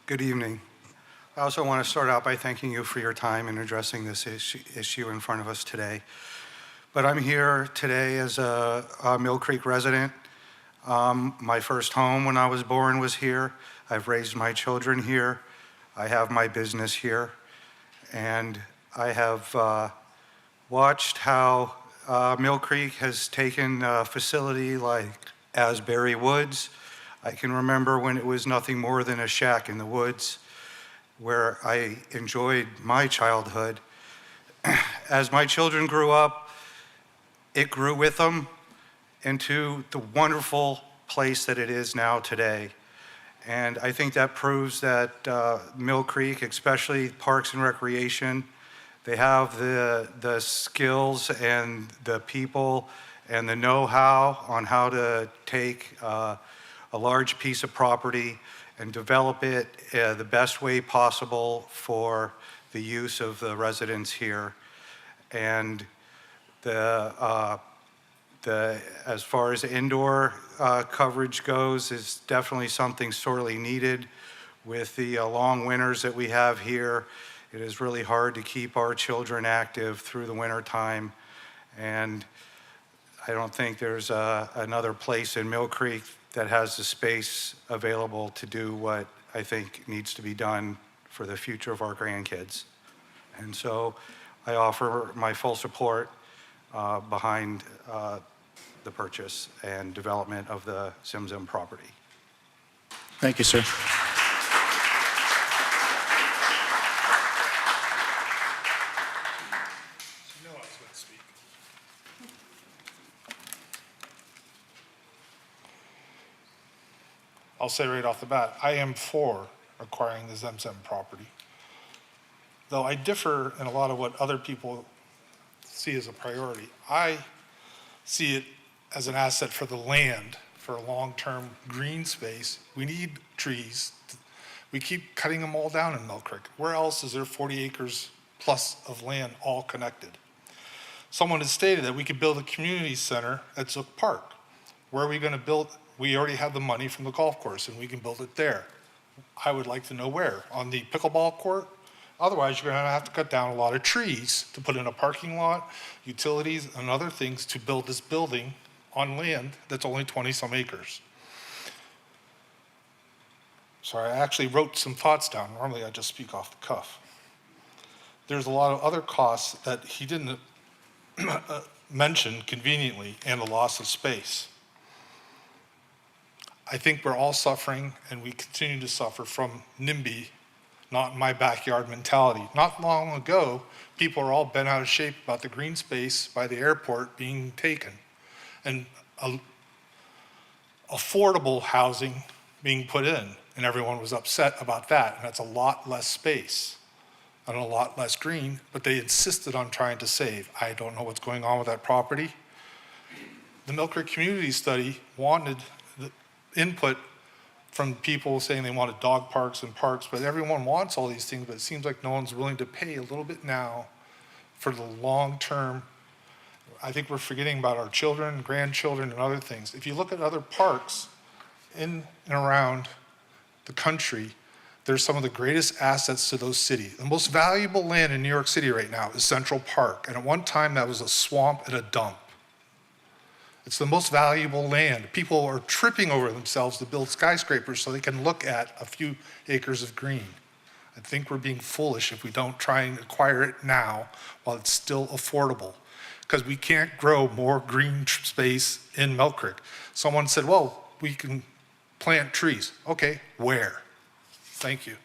Good evening. I also want to start out by thanking you for your time in addressing this issue in front of us today. But I'm here today as a Mill Creek resident. My first home when I was born was here. I've raised my children here. I have my business here. And I have watched how Mill Creek has taken a facility like Asbury Woods. I can remember when it was nothing more than a shack in the woods where I enjoyed my childhood. As my children grew up, it grew with them into the wonderful place that it is now today. And I think that proves that Mill Creek, especially Parks and Recreation, they have the skills and the people and the know-how on how to take a large piece of property and develop it the best way possible for the use of the residents here. And as far as indoor coverage goes, is definitely something sorely needed. With the long winters that we have here, it is really hard to keep our children active through the winter time. And I don't think there's another place in Mill Creek that has the space available to do what I think needs to be done for the future of our grandkids. And so I offer my full support behind the purchase and development of the Zim property. Thank you, sir. I'll say right off the bat, I am for acquiring the Zim property. Though I differ in a lot of what other people see as a priority. I see it as an asset for the land, for a long-term green space. We need trees. We keep cutting them all down in Mill Creek. Where else is there 40 acres plus of land all connected? Someone has stated that we could build a community center at Zook Park. Where are we going to build? We already have the money from the golf course and we can build it there. I would like to know where. On the pickleball court? Otherwise, you're going to have to cut down a lot of trees to put in a parking lot, utilities, and other things to build this building on land that's only 20-some acres. Sorry, I actually wrote some thoughts down. Normally, I just speak off the cuff. There's a lot of other costs that he didn't mention conveniently, and the loss of space. I think we're all suffering, and we continue to suffer from NIMBY, not in my backyard mentality. Not long ago, people are all bent out of shape about the green space by the airport being taken, and affordable housing being put in, and everyone was upset about that, and that's a lot less space and a lot less green, but they insisted on trying to save. I don't know what's going on with that property. The Mill Creek Community Study wanted the input from people saying they wanted dog parks and parks, but everyone wants all these things, but it seems like no one's willing to pay a little bit now for the long term. I think we're forgetting about our children, grandchildren, and other things. If you look at other parks in and around the country, there's some of the greatest assets to those cities. The most valuable land in New York City right now is Central Park, and at one time that was a swamp and a dump. It's the most valuable land. People are tripping over themselves to build skyscrapers so they can look at a few acres of green. I think we're being foolish if we don't try and acquire it now while it's still affordable, because we can't grow more green space in Mill Creek. Someone said, well, we can plant trees. Okay, where? Thank you.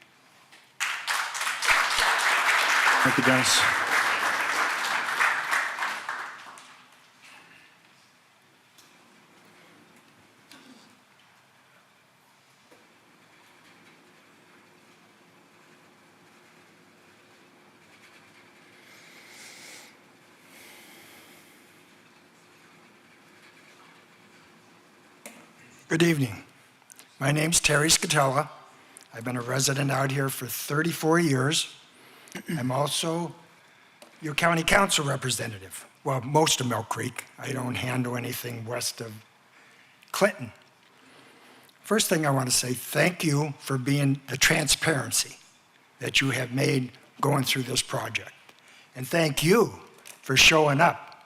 Thank you, Dennis. Good evening. My name's Terry Scatella. I've been a resident out here for 34 years. I'm also your county council representative. Well, most of Mill Creek. I don't handle anything west of Clinton. First thing I want to say, thank you for being the transparency that you have made going through this project. And thank you for showing up.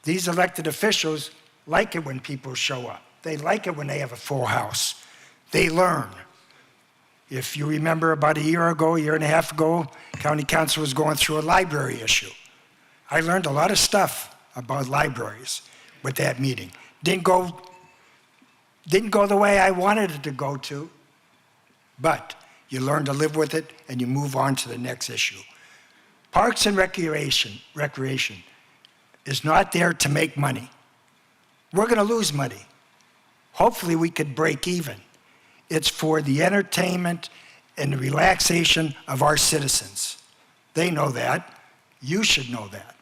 These elected officials like it when people show up. They like it when they have a full house. They learn. If you remember about a year and a half ago, County Council was going through a library issue. I learned a lot of stuff about libraries with that meeting. Didn't go Didn't go the way I wanted it to go to, but you learn to live with it and you move on to the next issue. Parks and recreation is not there to make money. We're going to lose money. Hopefully we could break even. It's for the entertainment and the relaxation of our citizens. They know that. You should know that.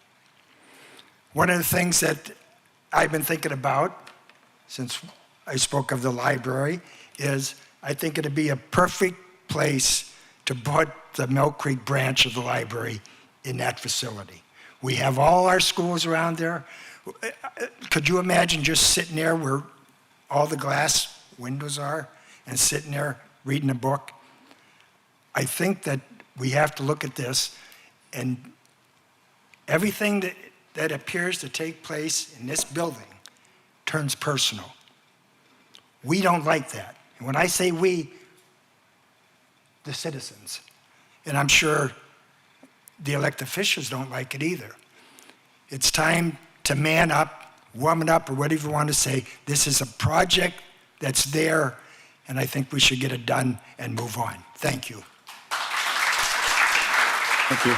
One of the things that I've been thinking about since I spoke of the library is I think it'd be a perfect place to put the Mill Creek branch of the library in that facility. We have all our schools around there. Could you imagine just sitting there where all the glass windows are and sitting there reading a book? I think that we have to look at this, and everything that appears to take place in this building turns personal. We don't like that. And when I say we, the citizens, and I'm sure the elected officials don't like it either. It's time to man up, woman up, or whatever you want to say. This is a project that's there, and I think we should get it done and move on. Thank you. Thank you.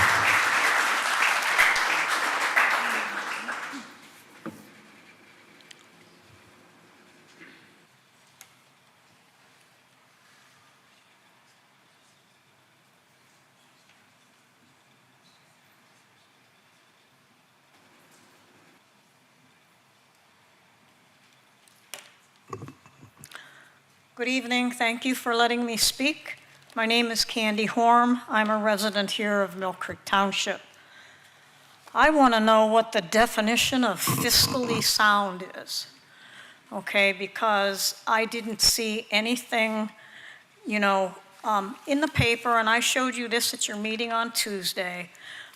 Good evening. Thank you for letting me speak. My name is Candy Horm. I'm a resident here of Mill Creek Township. I want to know what the definition of fiscally sound is, okay? Because I didn't see anything, in the paper, and I showed you this at your meeting on Tuesday.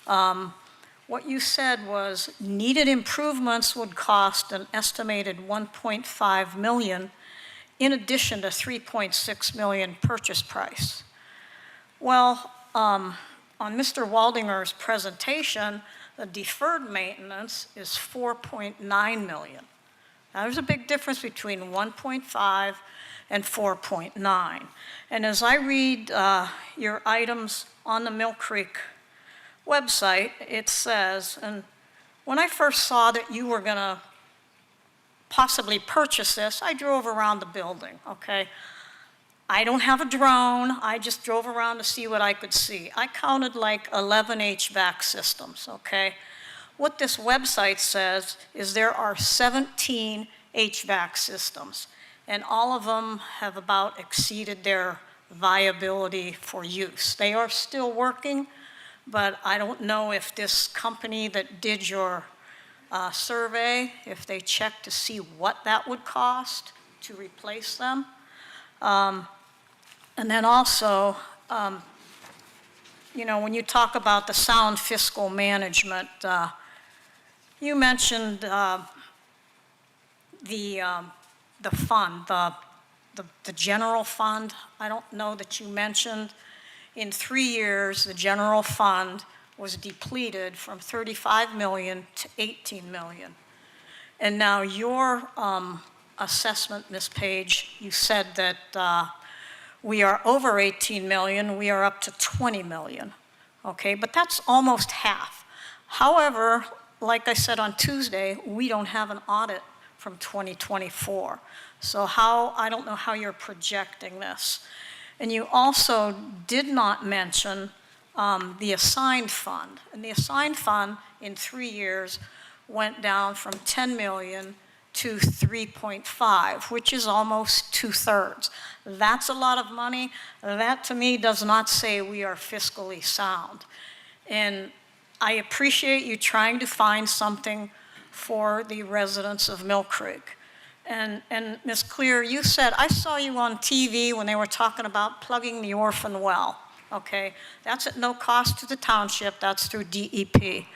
What you said was needed improvements would cost an estimated $1.5 million in addition to $3.6 million purchase price. Well, on Mr. Waldinger's presentation, the deferred maintenance is $4.9 million. Now, there's a big difference between 1.5 and 4.9. And as I read your items on the Mill Creek website, it says, and when I first saw that you were gonna possibly purchase this, I drove around the building, okay? I don't have a drone, I just drove around to see what I could see. I counted like 11 HVAC systems, okay? What this website says is there are 17 HVAC systems, and all of them have about exceeded their viability for use. They are still working, but I don't know if this company that did your survey, if they checked to see what that would cost to replace them. And then also, when you talk about the sound fiscal management, you mentioned the fund, the general fund. I don't know that you mentioned in 3 years the general fund was depleted from 35 million to 18 million. And now your assessment, Ms. Page, you said that we are over 18 million, we are up to 20 million, okay? But that's almost half. However, like I said on Tuesday, we don't have an audit from 2024. So I don't know how you're projecting this. And you also did not mention the assigned fund. And the assigned fund in 3 years went down from 10 million to 3.5, which is almost 2/3. That's a lot of money. That to me does not say we are fiscally sound. And I appreciate you trying to find something for the residents of Mill Creek. And Ms. Clear, you said, I saw you on TV when they were talking about plugging the orphan well. Okay, that's at no cost to the township, that's through DEP.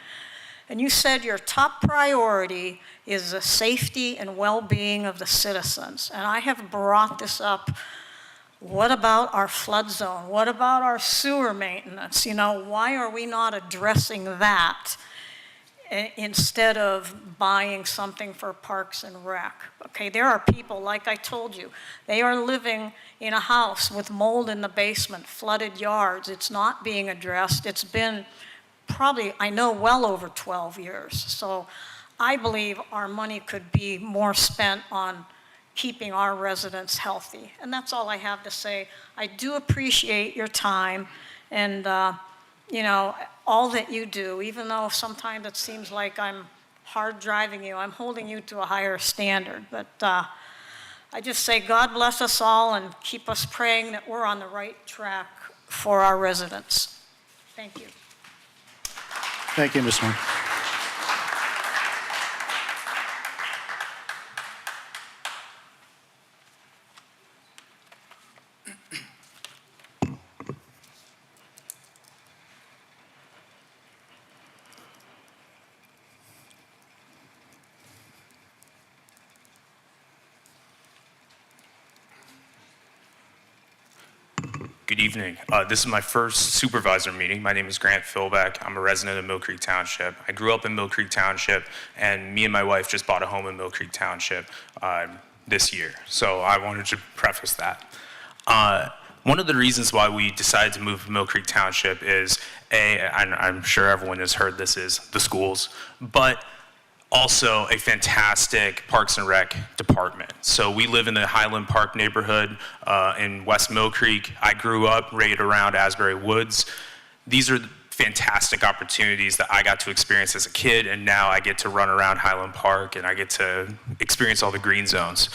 And you said your top priority is the safety and well-being of the citizens. And I have brought this up. What about our flood zone? What about our sewer maintenance? Why are we not addressing that? instead of buying something for Parks and Rec. Okay, there are people, like I told you, they are living in a house with mold in the basement, flooded yards. It's not being addressed. It's been probably, I know, well over 12 years. So I believe our money could be more spent on keeping our residents healthy. And that's all I have to say. I do appreciate your time and, you know, all that you do, even though sometimes it seems like I'm hard driving you. I'm holding you to a higher standard. But I just say God bless us all and keep us praying that we're on the right track for our residents. Thank you. Thank you, Ms. Moore. Good evening. This is my first supervisor meeting. My name is Grant Philbeck. I'm a resident of Mill Creek Township. I grew up in Mill Creek Township, and me and my wife just bought a home in Mill Creek Township this year. So I wanted to preface that. One of the reasons why we decided to move to Mill Creek Township is, and I'm sure everyone has heard this, is the schools, but also a fantastic Parks and Rec department. So we live in the Highland Park neighborhood in West Mill Creek. I grew up right around Asbury Woods. These are fantastic opportunities that I got to experience as a kid, and now I get to run around Highland Park and I get to experience all the green zones.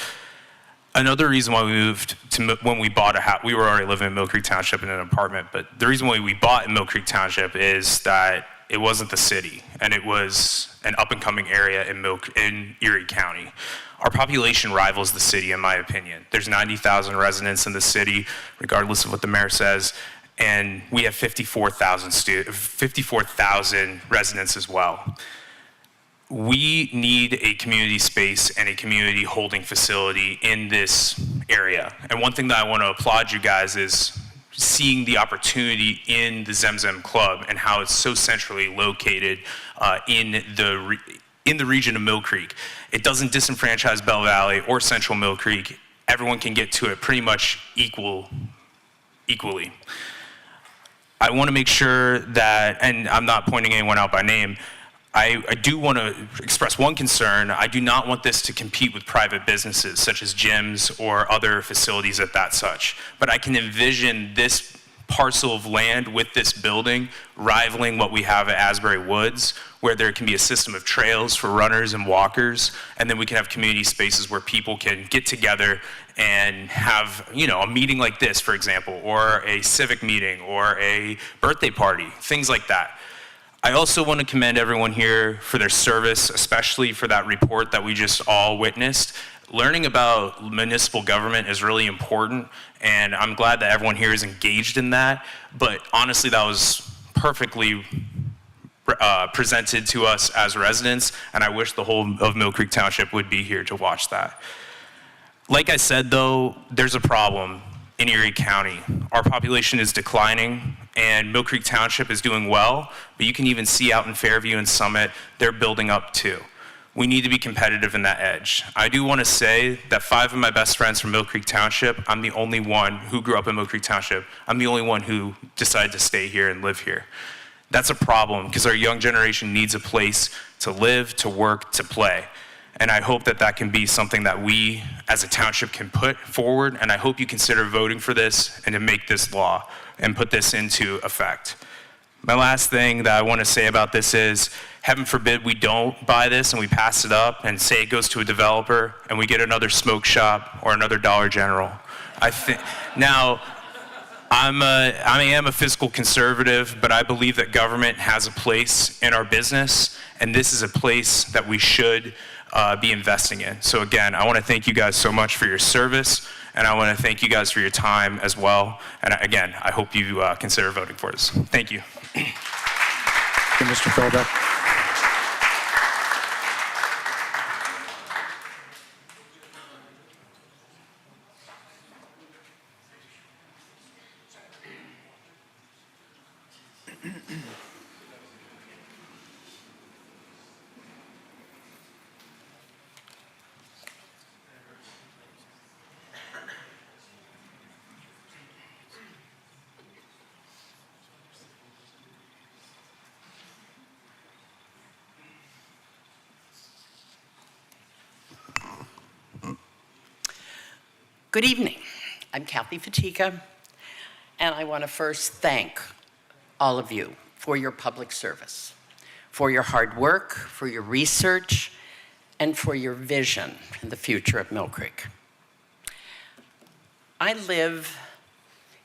Another reason why we moved to, when we bought a house, we were already living in Mill Creek Township in an apartment, but the reason why we bought in Mill Creek Township is that it wasn't the city, and it was an up-and-coming area in Erie County. Our population rivals the city, in my opinion. There's 90,000 residents in the city, regardless of what the mayor says, and we have 54,000 residents as well. We need a community space and a community holding facility in this area. And one thing that I want to applaud you guys is seeing the opportunity in the Zemzem Club and how it's so centrally located in the region of Mill Creek. It doesn't disenfranchise Bell Valley or Central Mill Creek. Everyone can get to it pretty much equally. I want to make sure that, and I'm not pointing anyone out by name, I do want to express one concern. I do not want this to compete with private businesses such as gyms or other facilities at that such. But I can envision this parcel of land with this building rivaling what we have at Asbury Woods, where there can be a system of trails for runners and walkers, and then we can have community spaces where people can get together and have, you know, a meeting like this, for example, or a civic meeting or a birthday party, things like that. I also want to commend everyone here for their service, especially for that report that we just all witnessed. Learning about municipal government is really important, and I'm glad that everyone here is engaged in that. But honestly, that was perfectly presented to us as residents, and I wish the whole of Mill Creek Township would be here to watch that. Like I said, though, there's a problem in Erie County. Our population is declining, and Mill Creek Township is doing well, but you can even see out in Fairview and Summit, they're building up too. We need to be competitive in that edge. I do want to say that 5 of my best friends from Mill Creek Township, I'm the only one who grew up in Mill Creek Township. I'm the only one who decided to stay here and live here. That's a problem because our young generation needs a place to live, to work, to play. And I hope that that can be something that we as a township can put forward, and I hope you consider voting for this and to make this law and put this into effect. My last thing that I want to say about this is, heaven forbid we don't buy this and we pass it up and say it goes to a developer and we get another smoke shop or another Dollar General. Now, I am a fiscal conservative, but I believe that government has a place in our business, and this is a place that we should be investing in. So again, I want to thank you guys so much for your service, and I want to thank you guys for your time as well. And again, I hope you consider voting for this. Thank you. Thank you, Mr. Philbeck. Good evening. I'm Kathy Fatika, and I want to first thank all of you for your public service, for your hard work, for your research, and for your vision in the future of Mill Creek. I live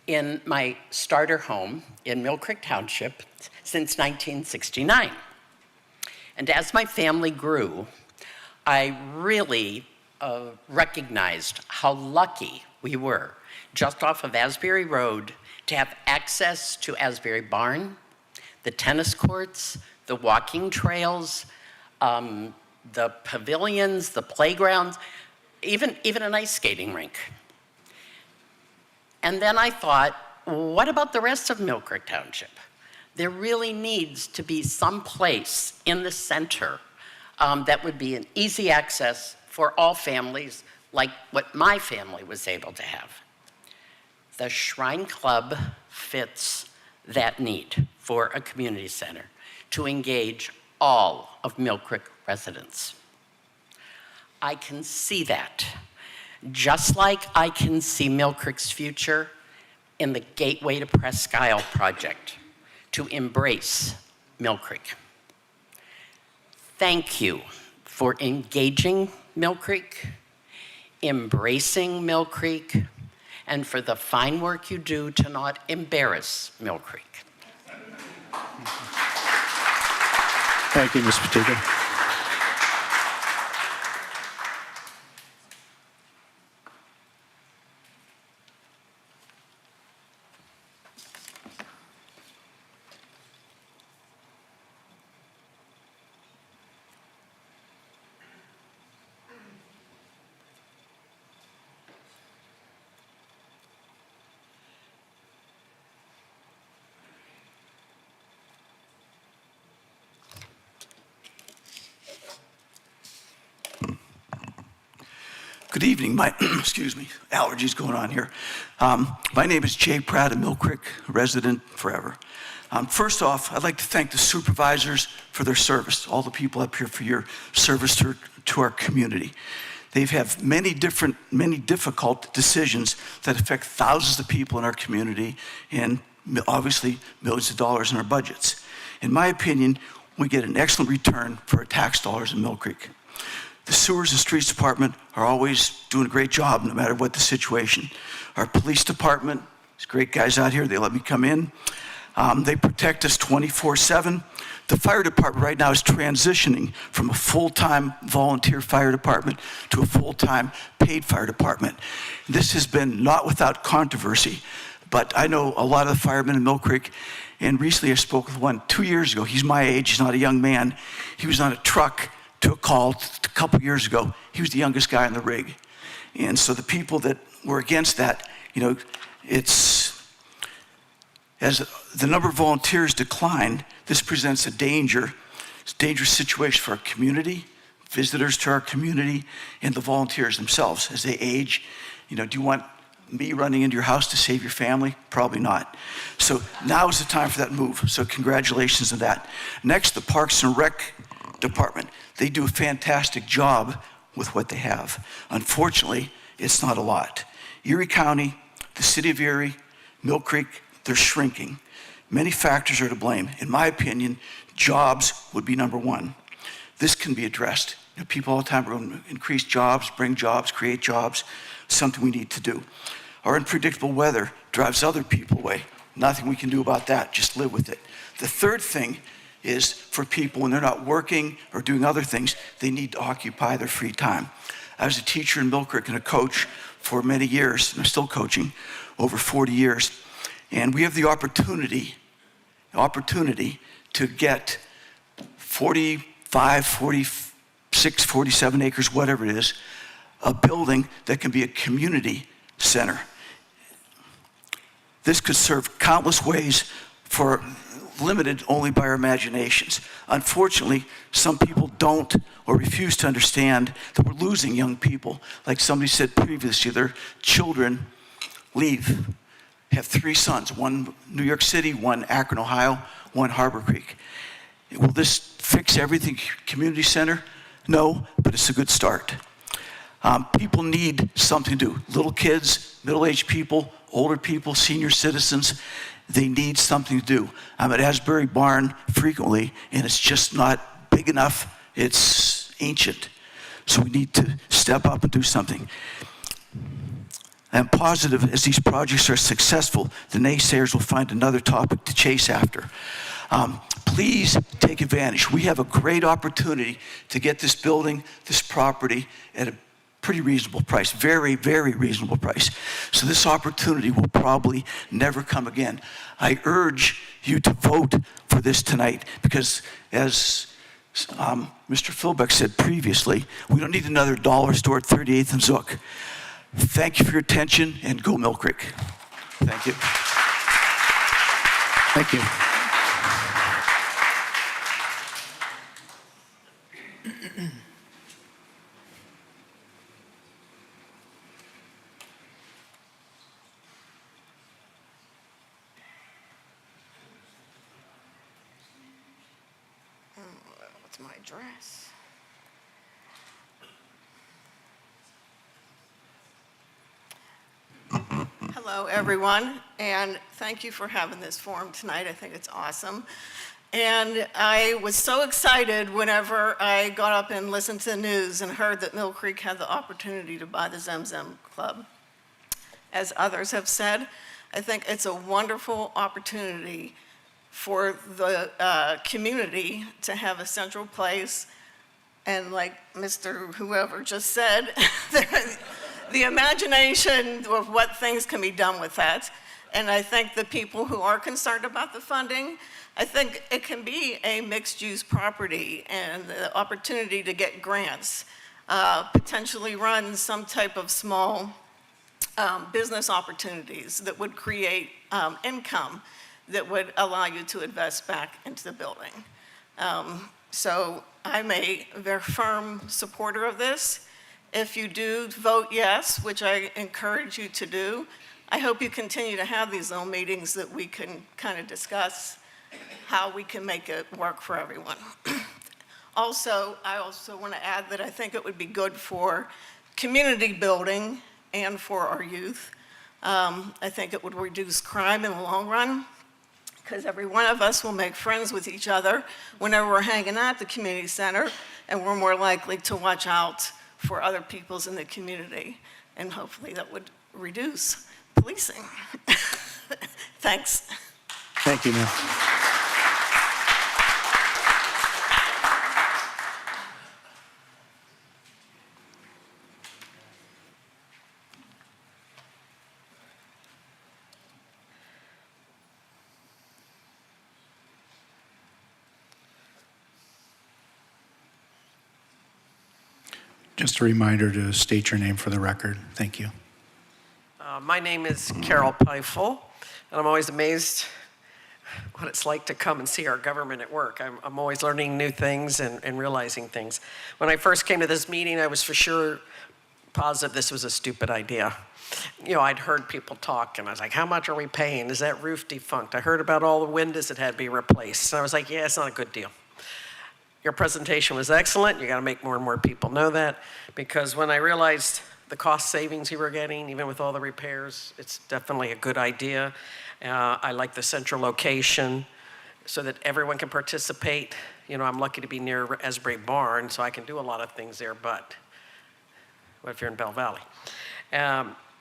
in my starter home in Mill Creek Township since 1969. And as my family grew, I really recognized how lucky we were just off of Asbury Road to have access to Asbury Barn, the tennis courts, the walking trails, the pavilions, the playgrounds, even an ice skating rink. And then I thought, what about the rest of Mill Creek Township? There really needs to be some place in the center that would be an easy access for all families, like what my family was able to have. The Shrine Club fits that need for a community center to engage all of Mill Creek residents. I can see that, just like I can see Mill Creek's future in the Gateway to Presque Isle project to embrace Mill Creek. Thank you for engaging Mill Creek, embracing Mill Creek, and for the fine work you do to not embarrass Mill Creek. Thank you, Ms. Fatika. Good evening. Excuse me, allergies going on here. My name is Jay Pratt, a Mill Creek resident forever. First off, I'd like to thank the supervisors for their service, all the people up here for your service to our community. They've had many difficult decisions that affect thousands of people in our community and obviously millions of dollars in our budgets. In my opinion, we get an excellent return for our tax dollars in Mill Creek. The sewers and streets department are always doing a great job no matter what the situation. Our police department, there's great guys out here, they let me come in. They protect us 24/7. The fire department right now is transitioning from a full-time volunteer fire department to a full-time paid fire department. This has been not without controversy, but I know a lot of the firemen in Mill Creek, and recently I spoke with one 2 years ago. He's my age, he's not a young man. He was on a truck to a call a couple years ago. He was the youngest guy on the rig. And so the people that were against that, it's, as the number of volunteers decline, this presents a dangerous situation for our community, visitors to our community, and the volunteers themselves as they age. Do you want me running into your house to save your family? Probably not. So now is the time for that move. So congratulations on that. Next, the Parks and Rec department. They do a fantastic job with what they have. Unfortunately, it's not a lot. Erie County, the city of Erie, Mill Creek, they're shrinking. Many factors are to blame. In my opinion, jobs would be number one. This can be addressed. People all the time are going to increase jobs, bring jobs, create jobs, something we need to do. Our unpredictable weather drives other people away. Nothing we can do about that, just live with it. The third thing is for people when they're not working or doing other things, they need to occupy their free time. I was a teacher in Mill Creek and a coach for many years, and I'm still coaching, over 40 years. And we have the opportunity to get 45, 46, 47 acres, whatever it is, a building that can be a community center. This could serve countless ways for limited only by our imaginations. Unfortunately, some people don't or refuse to understand that we're losing young people. Like somebody said previously, their children leave. Have 3 sons, one New York City, one Akron, Ohio, one Harbor Creek. Will this fix everything, community center? No, but it's a good start. People need something to do. Little kids, middle-aged people, older people, senior citizens, they need something to do. I'm at Asbury Barn frequently, and it's just not big enough. It's ancient. So we need to step up and do something. I'm positive as these projects are successful, the naysayers will find another topic to chase after. Please take advantage. We have a great opportunity to get this building, this property at a pretty reasonable price, very, very reasonable price. So this opportunity will probably never come again. I urge you to vote for this tonight because as Mr. Philbeck said previously, we don't need another dollar store at 38th and Zook. Thank you for your attention and go Mill Creek. Thank you. Thank you. What's my address? Hello, everyone, and thank you for having this forum tonight. I think it's awesome. And I was so excited whenever I got up and listened to the news and heard that Mill Creek had the opportunity to buy the Zem Club. As others have said, I think it's a wonderful opportunity for the community to have a central place. And like Mr. Whoever just said, the imagination of what things can be done with that. And I think the people who are concerned about the funding, I think it can be a mixed-use property and the opportunity to get grants, potentially run some type of small business opportunities that would create income that would allow you to invest back into the building. So I'm a very firm supporter of this. If you do vote yes, which I encourage you to do, I hope you continue to have these little meetings that we can kind of discuss how we can make it work for everyone. Also, I also want to add that I think it would be good for community building and for our youth. I think it would reduce crime in the long run because every one of us will make friends with each other whenever we're hanging out at the community center, and we're more likely to watch out for other peoples in the community, and hopefully that would reduce policing. Thanks. Thank you, Neil. Just a reminder to state your name for the record. Thank you. My name is Carol Peifel, and I'm always amazed what it's like to come and see our government at work. I'm always learning new things and realizing things. When I first came to this meeting, I was for sure positive this was a stupid idea. You know, I'd heard people talk, and I was like, how much are we paying? Is that roof defunct? I heard about all the windows that had to be replaced. And I was like, yeah, it's not a good deal. Your presentation was excellent. You got to make more and more people know that, because when I realized the cost savings you were getting, even with all the repairs, it's definitely a good idea. I like the central location so that everyone can participate. You know, I'm lucky to be near Asbury Barn, so I can do a lot of things there, but what if you're in Bell Valley?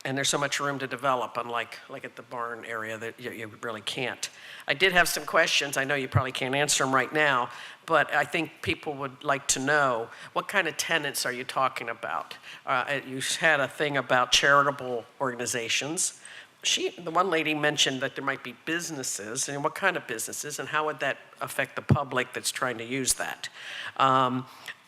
And there's so much room to develop, unlike at the barn area that you really can't. I did have some questions. I know you probably can't answer them right now, but I think people would like to know, what kind of tenants are you talking about? You had a thing about charitable organizations. The one lady mentioned that there might be businesses, and what kind of businesses, and how would that affect the public that's trying to use that?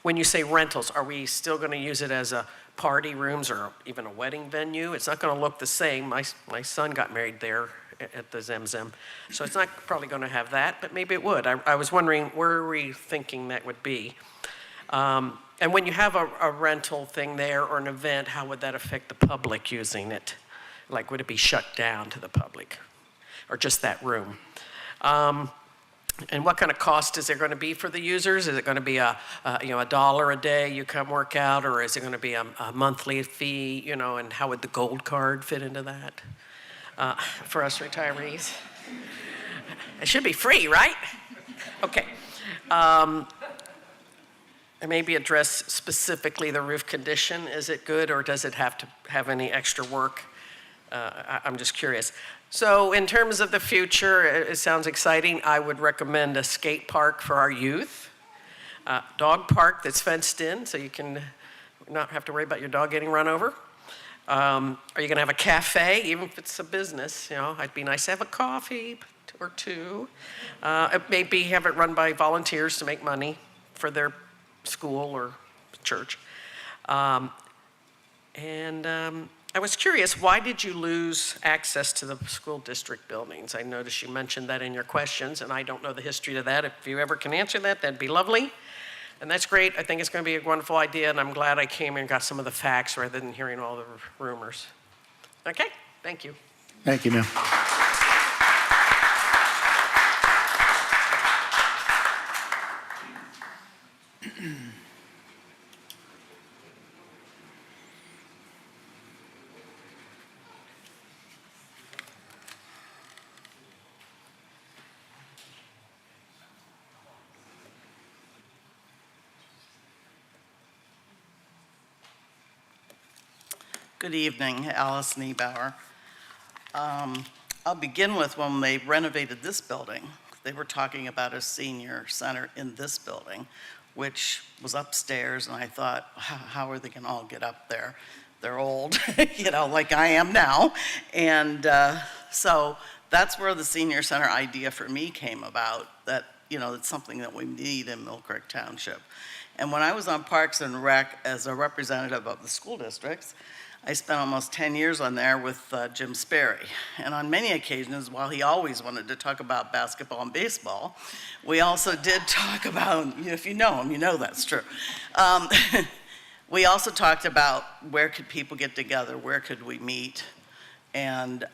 When you say rentals, are we still going to use it as a party rooms or even a wedding venue? It's not going to look the same. My son got married there at the Zem, so it's not probably going to have that, but maybe it would. I was wondering, where are we thinking that would be? And when you have a rental thing there or an event, how would that affect the public using it? Like, would it be shut down to the public or just that room? And what kind of cost is there going to be for the users? Is it going to be $1 a day you come work out, or is it going to be a monthly fee, and how would the gold card fit into that for us retirees? It should be free, right? Okay. And maybe address specifically the roof condition. Is it good, or does it have to have any extra work? I'm just curious. So in terms of the future, it sounds exciting. I would recommend a skate park for our youth, dog park that's fenced in so you can not have to worry about your dog getting run over. Are you going to have a cafe, even if it's a business? It'd be nice to have a coffee or two. Maybe have it run by volunteers to make money for their school or church. I was curious, why did you lose access to the school district buildings? I noticed you mentioned that in your questions, and I don't know the history to that. If you ever can answer that, that'd be lovely. And that's great. I think it's going to be a wonderful idea, and I'm glad I came and got some of the facts rather than hearing all the rumors. Okay, thank you. Thank you, ma'am. Good evening, Alice Niebauer. I'll begin with when they renovated this building. They were talking about a senior center in this building, which was upstairs, and I thought, how are they going to all get up there? They're old, like I am now. And so that's where the senior center idea for me came about, that, it's something that we need in Mill Creek Township. And when I was on Parks and Rec as a representative of the school districts, I spent almost 10 years on there with Jim Sperry. And on many occasions, while he always wanted to talk about basketball and baseball, we also did talk about, if you know him, you know that's true. We also talked about where could people get together, where could we meet, and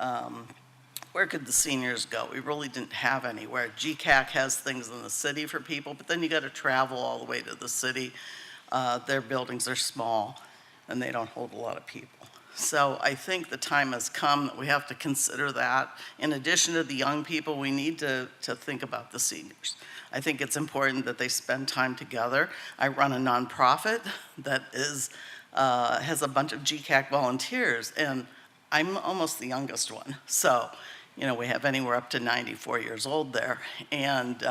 where could the seniors go? We really didn't have anywhere. GCAC has things in the city for people, but then you got to travel all the way to the city. Their buildings are small, and they don't hold a lot of people. So I think the time has come that we have to consider that. In addition to the young people, we need to think about the seniors. I think it's important that they spend time together. I run a nonprofit that has a bunch of GCAC volunteers, and I'm almost the youngest one. So, we have anywhere up to 94 years old there, and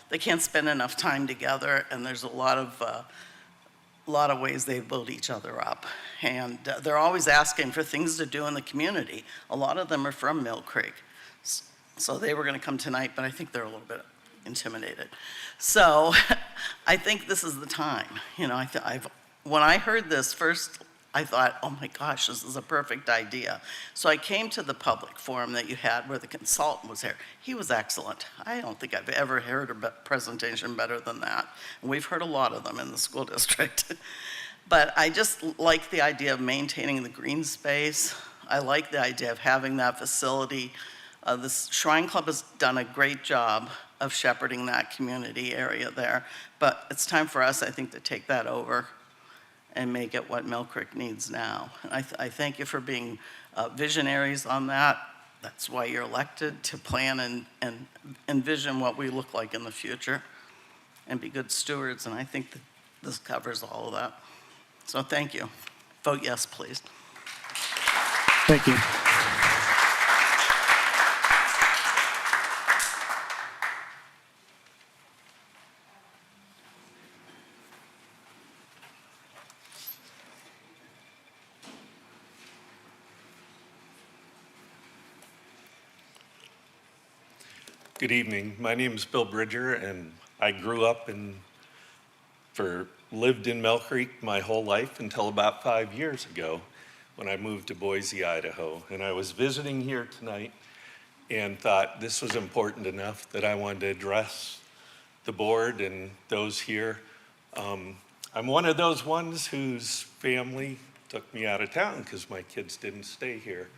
they can't spend enough time together, and there's a lot of ways they build each other up. And they're always asking for things to do in the community. A lot of them are from Mill Creek. So they were going to come tonight, but I think they're a little bit intimidated. So I think this is the time. When I heard this first, I thought, oh my gosh, this is a perfect idea. So I came to the public forum that you had where the consultant was here. He was excellent. I don't think I've ever heard a presentation better than that. And we've heard a lot of them in the school district. But I just like the idea of maintaining the green space. I like the idea of having that facility. The Shrine Club has done a great job of shepherding that community area there. But it's time for us, I think, to take that over and make it what Mill Creek needs now. And I thank you for being visionaries on that. That's why you're elected, to plan and envision what we look like in the future and be good stewards. And I think that this covers all of that. So thank you. Vote yes, please. Thank you. Good evening. My name is Bill Bridger, and I grew up lived in Mill Creek my whole life until about 5 years ago when I moved to Boise, Idaho. And I was visiting here tonight and thought this was important enough that I wanted to address the board and those here. I'm one of those ones whose family took me out of town because my kids didn't stay here.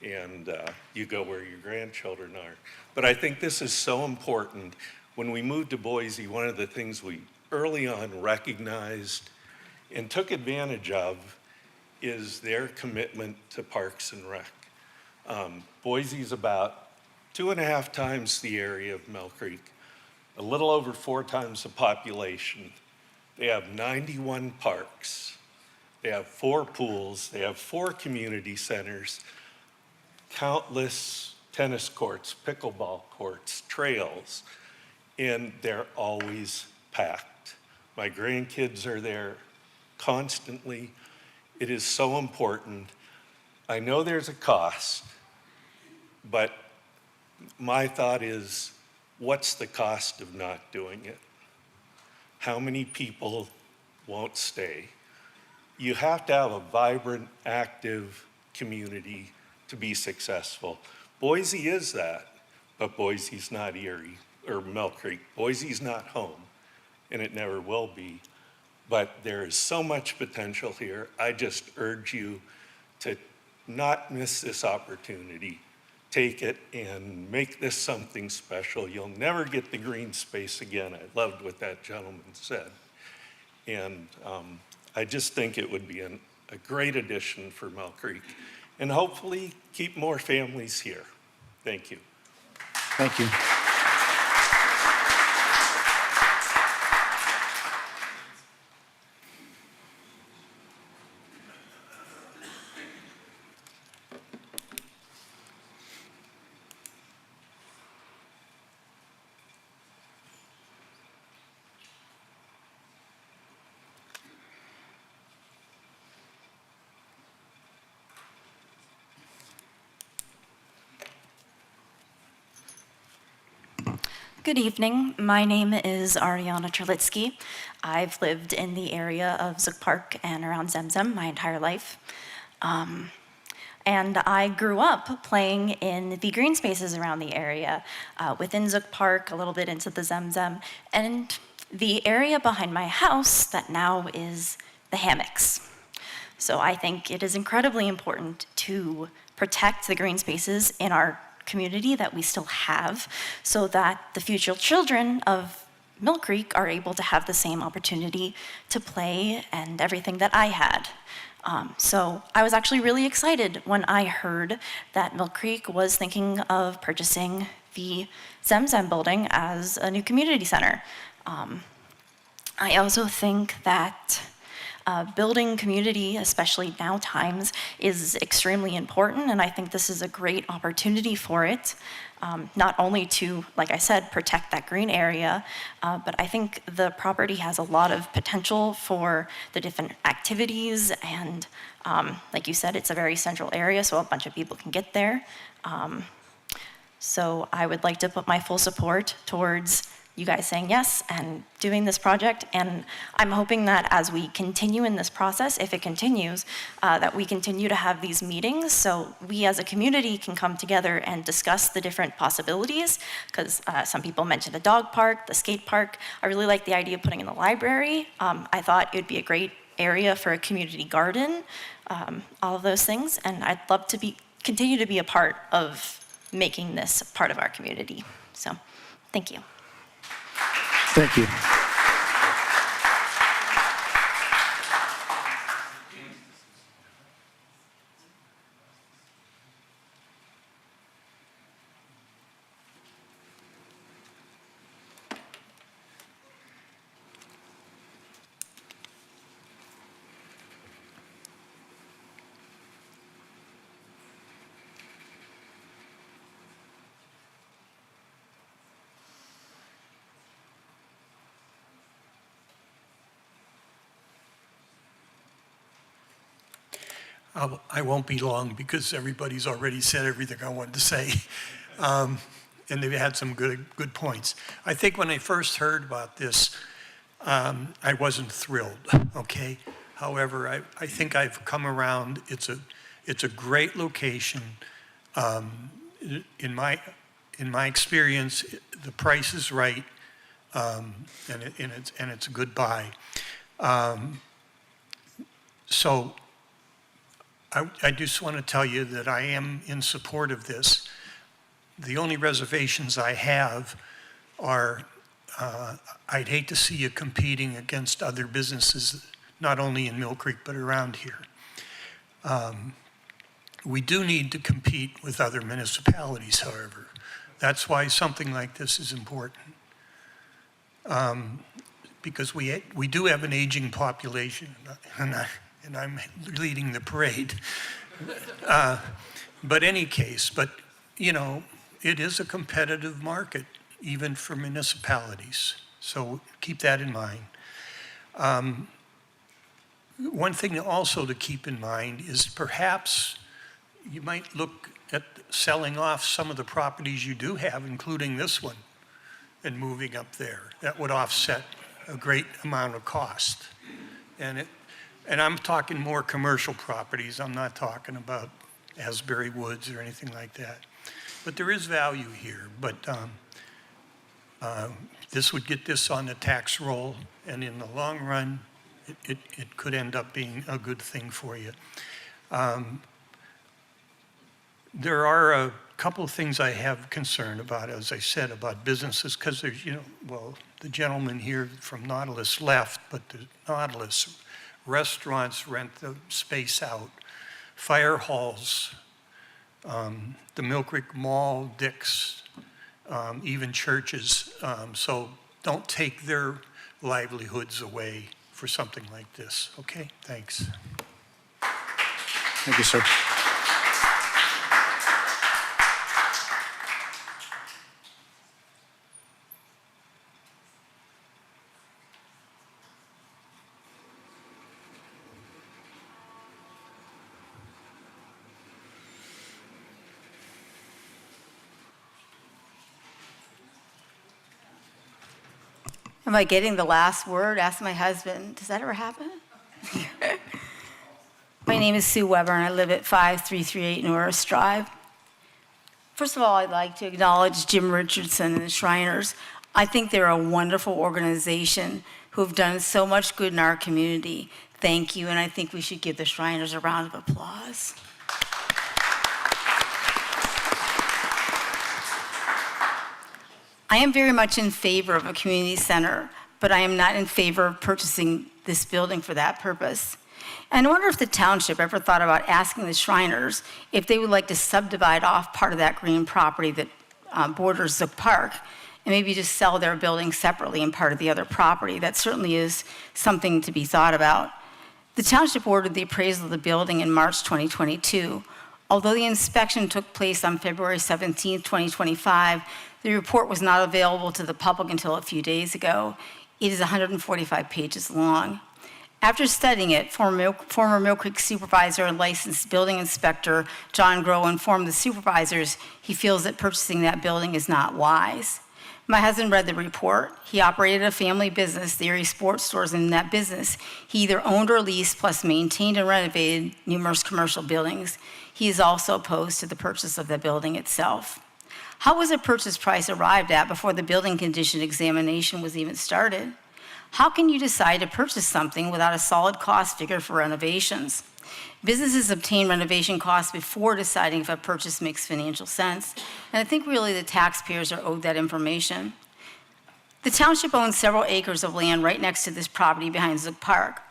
And you go where your grandchildren are. But I think this is so important. When we moved to Boise, one of the things we early on recognized and took advantage of is their commitment to Parks and Rec. Boise's about 2.5 times the area of Mill Creek, a little over 4 times the population. They have 91 parks. They have 4 pools. They have 4 community centers, countless tennis courts, pickleball courts, trails, and they're always packed. My grandkids are there constantly. It is so important. I know there's a cost, but my thought is, what's the cost of not doing it? How many people won't stay? You have to have a vibrant, active community to be successful. Boise is that, but Boise's not Erie or Mill Creek. Boise's not home, and it never will be. But there is so much potential here. I just urge you to not miss this opportunity. Take it and make this something special. You'll never get the green space again. I loved what that gentleman said. And I just think it would be a great addition for Mill Creek, and hopefully keep more families here. Thank you. Thank you. Good evening. My name is Ariana Terlitsky. I've lived in the area of Zook Park and around Zemzem my entire life. And I grew up playing in the green spaces around the area, within Zook Park, a little bit into the Zemzem, and the area behind my house that now is the hammocks. So I think it is incredibly important to protect the green spaces in our community that we still have, so that the future children of Mill Creek are able to have the same opportunity to play and everything that I had. So I was actually really excited when I heard that Mill Creek was thinking of purchasing the Zemzem building as a new community center. I also think that building community, especially now times, is extremely important, and I think this is a great opportunity for it, not only to, like I said, protect that green area, but I think the property has a lot of potential for the different activities, and like you said, it's a very central area, so a bunch of people can get there. So I would like to put my full support towards you guys saying yes and doing this project, and I'm hoping that as we continue in this process, if it continues, that we continue to have these meetings so we as a community can come together and discuss the different possibilities, because some people mentioned a dog park, the skate park. I really like the idea of putting in the library. I thought it would be a great area for a community garden, all of those things, and I'd love to continue to be a part of making this part of our community. So, thank you. Thank you. I won't be long because everybody's already said everything I wanted to say. And they've had some good points. I think when I first heard about this, I wasn't thrilled, okay? However, I think I've come around. It's a great location. In my experience, the price is right, and it's a good buy. So I just want to tell you that I am in support of this. The only reservations I have are I'd hate to see you competing against other businesses, not only in Mill Creek, but around here. We do need to compete with other municipalities, however. That's why something like this is important. Because we do have an aging population, and I'm leading the parade. But any case, you know, it is a competitive market, even for municipalities. So keep that in mind. One thing also to keep in mind is perhaps you might look at selling off some of the properties you do have, including this one, and moving up there. That would offset a great amount of cost. And I'm talking more commercial properties. I'm not talking about Asbury Woods or anything like that. But there is value here. But this would get this on the tax roll, and in the long run, it could end up being a good thing for you. There are a couple of things I have concern about, as I said, about businesses, because there's, you know, well, the gentleman here from Nautilus left, but the Nautilus restaurants rent the space out, fire halls, the Mill Creek Mall, Dick's, even churches. So don't take their livelihoods away for something like this. Okay, thanks. Thank you, sir. Am I getting the last word? Ask my husband. Does that ever happen? My name is Sue Weber, and I live at 5338 Norris Drive. First of all, I'd like to acknowledge Jim Richardson and the Shriners. I think they're a wonderful organization who have done so much good in our community. Thank you, and I think we should give the Shriners a round of applause. I am very much in favor of a community center, but I am not in favor of purchasing this building for that purpose. And I wonder if the township ever thought about asking the Shriners if they would like to subdivide off part of that green property that borders Zook Park, and maybe just sell their building separately and part of the other property. That certainly is something to be thought about. The township ordered the appraisal of the building in March 2022. Although the inspection took place on February 17, 2025, the report was not available to the public until a few days ago. It is 145 pages long. After studying it, former Mill Creek supervisor and licensed building inspector John Groh informed the supervisors he feels that purchasing that building is not wise. My husband read the report. He operated a family business, the Erie Sports Stores, and in that business, he either owned or leased, plus maintained and renovated numerous commercial buildings. He is also opposed to the purchase of the building itself. How was a purchase price arrived at before the building condition examination was even started? How can you decide to purchase something without a solid cost figure for renovations? Businesses obtain renovation costs before deciding if a purchase makes financial sense, and I think really the taxpayers are owed that information. The township owns several acres of land right next to this property behind Zook Park.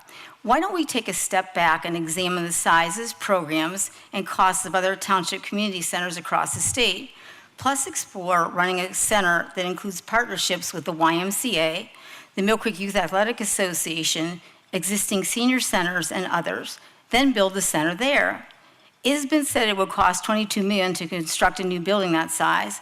Why don't we take a step back and examine the sizes, programs, and costs of other township community centers across the state? Plus explore running a center that includes partnerships with the YMCA, the Mill Creek Youth Athletic Association, existing senior centers, and others. Then build the center there. It has been said it would cost $22 million to construct a new building that size.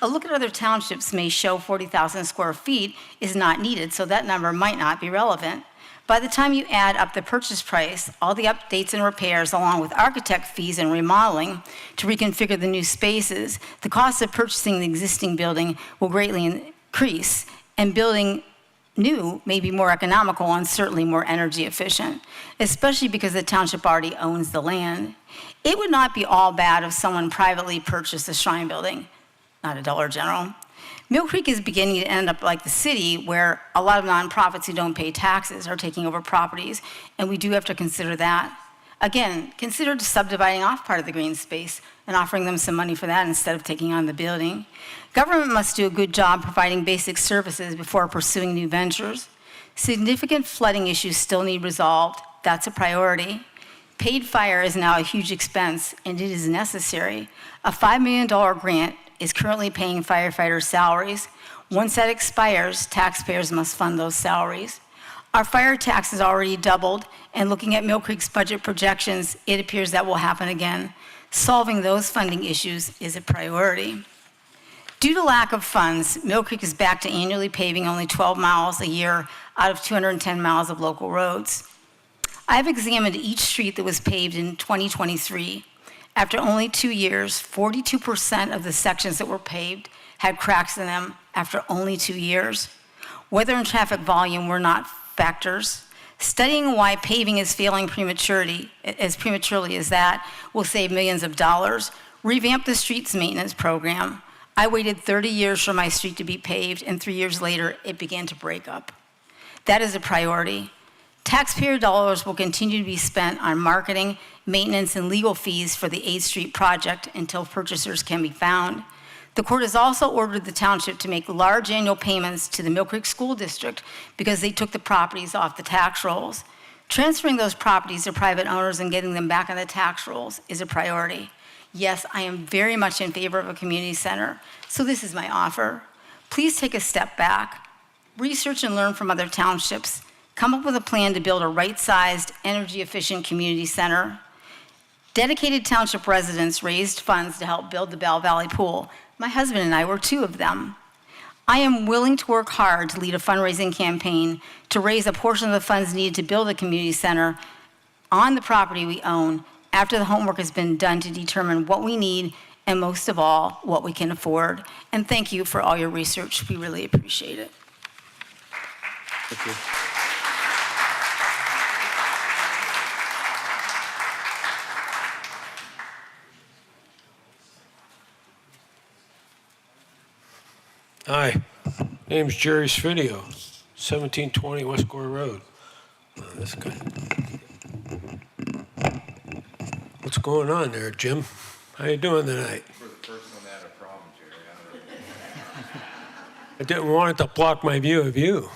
A look at other townships may show 40,000 square feet is not needed, so that number might not be relevant. By the time you add up the purchase price, all the updates and repairs, along with architect fees and remodeling to reconfigure the new spaces, the cost of purchasing the existing building will greatly increase, and building new may be more economical and certainly more energy efficient, especially because the township already owns the land. It would not be all bad if someone privately purchased the Shrine Building, not a Dollar General. Mill Creek is beginning to end up like the city, where a lot of nonprofits who don't pay taxes are taking over properties, and we do have to consider that. Again, consider subdividing off part of the green space. and offering them some money for that instead of taking on the building. Government must do a good job providing basic services before pursuing new ventures. Significant flooding issues still need resolved. That's a priority. Paid fire is now a huge expense, and it is necessary. A $5 million grant is currently paying firefighters' salaries. Once that expires, taxpayers must fund those salaries. Our fire tax has already doubled, and looking at Mill Creek's budget projections, it appears that will happen again. Solving those funding issues is a priority. Due to lack of funds, Mill Creek is back to annually paving only 12 miles a year out of 210 miles of local roads. I've examined each street that was paved in 2023. After only 2 years, 42% of the sections that were paved had cracks in them after only 2 years. Weather and traffic volume were not factors. Studying why paving is failing prematurely as that will save millions of dollars. Revamp the streets maintenance program. I waited 30 years for my street to be paved, and 3 years later, it began to break up. That is a priority. Taxpayer dollars will continue to be spent on marketing, maintenance, and legal fees for the 8th Street project until purchasers can be found. The court has also ordered the township to make large annual payments to the Mill Creek School District because they took the properties off the tax rolls. Transferring those properties to private owners and getting them back on the tax rolls is a priority. Yes, I am very much in favor of a community center, so this is my offer. Please take a step back, research and learn from other townships, come up with a plan to build a right-sized, energy-efficient community center. Dedicated township residents raised funds to help build the Bell Valley Pool. My husband and I were 2 of them. I am willing to work hard to lead a fundraising campaign to raise a portion of the funds needed to build a community center on the property we own after the homework has been done to determine what we need and, most of all, what we can afford. And thank you for all your research. We really appreciate it. Thank you. Hi, name's Jerry Sfidio, 1720 West Gore Road. This guy. What's going on there, Jim? How you doing tonight? We're the first one that had a problem, Jerry. I didn't want it to block my view of you.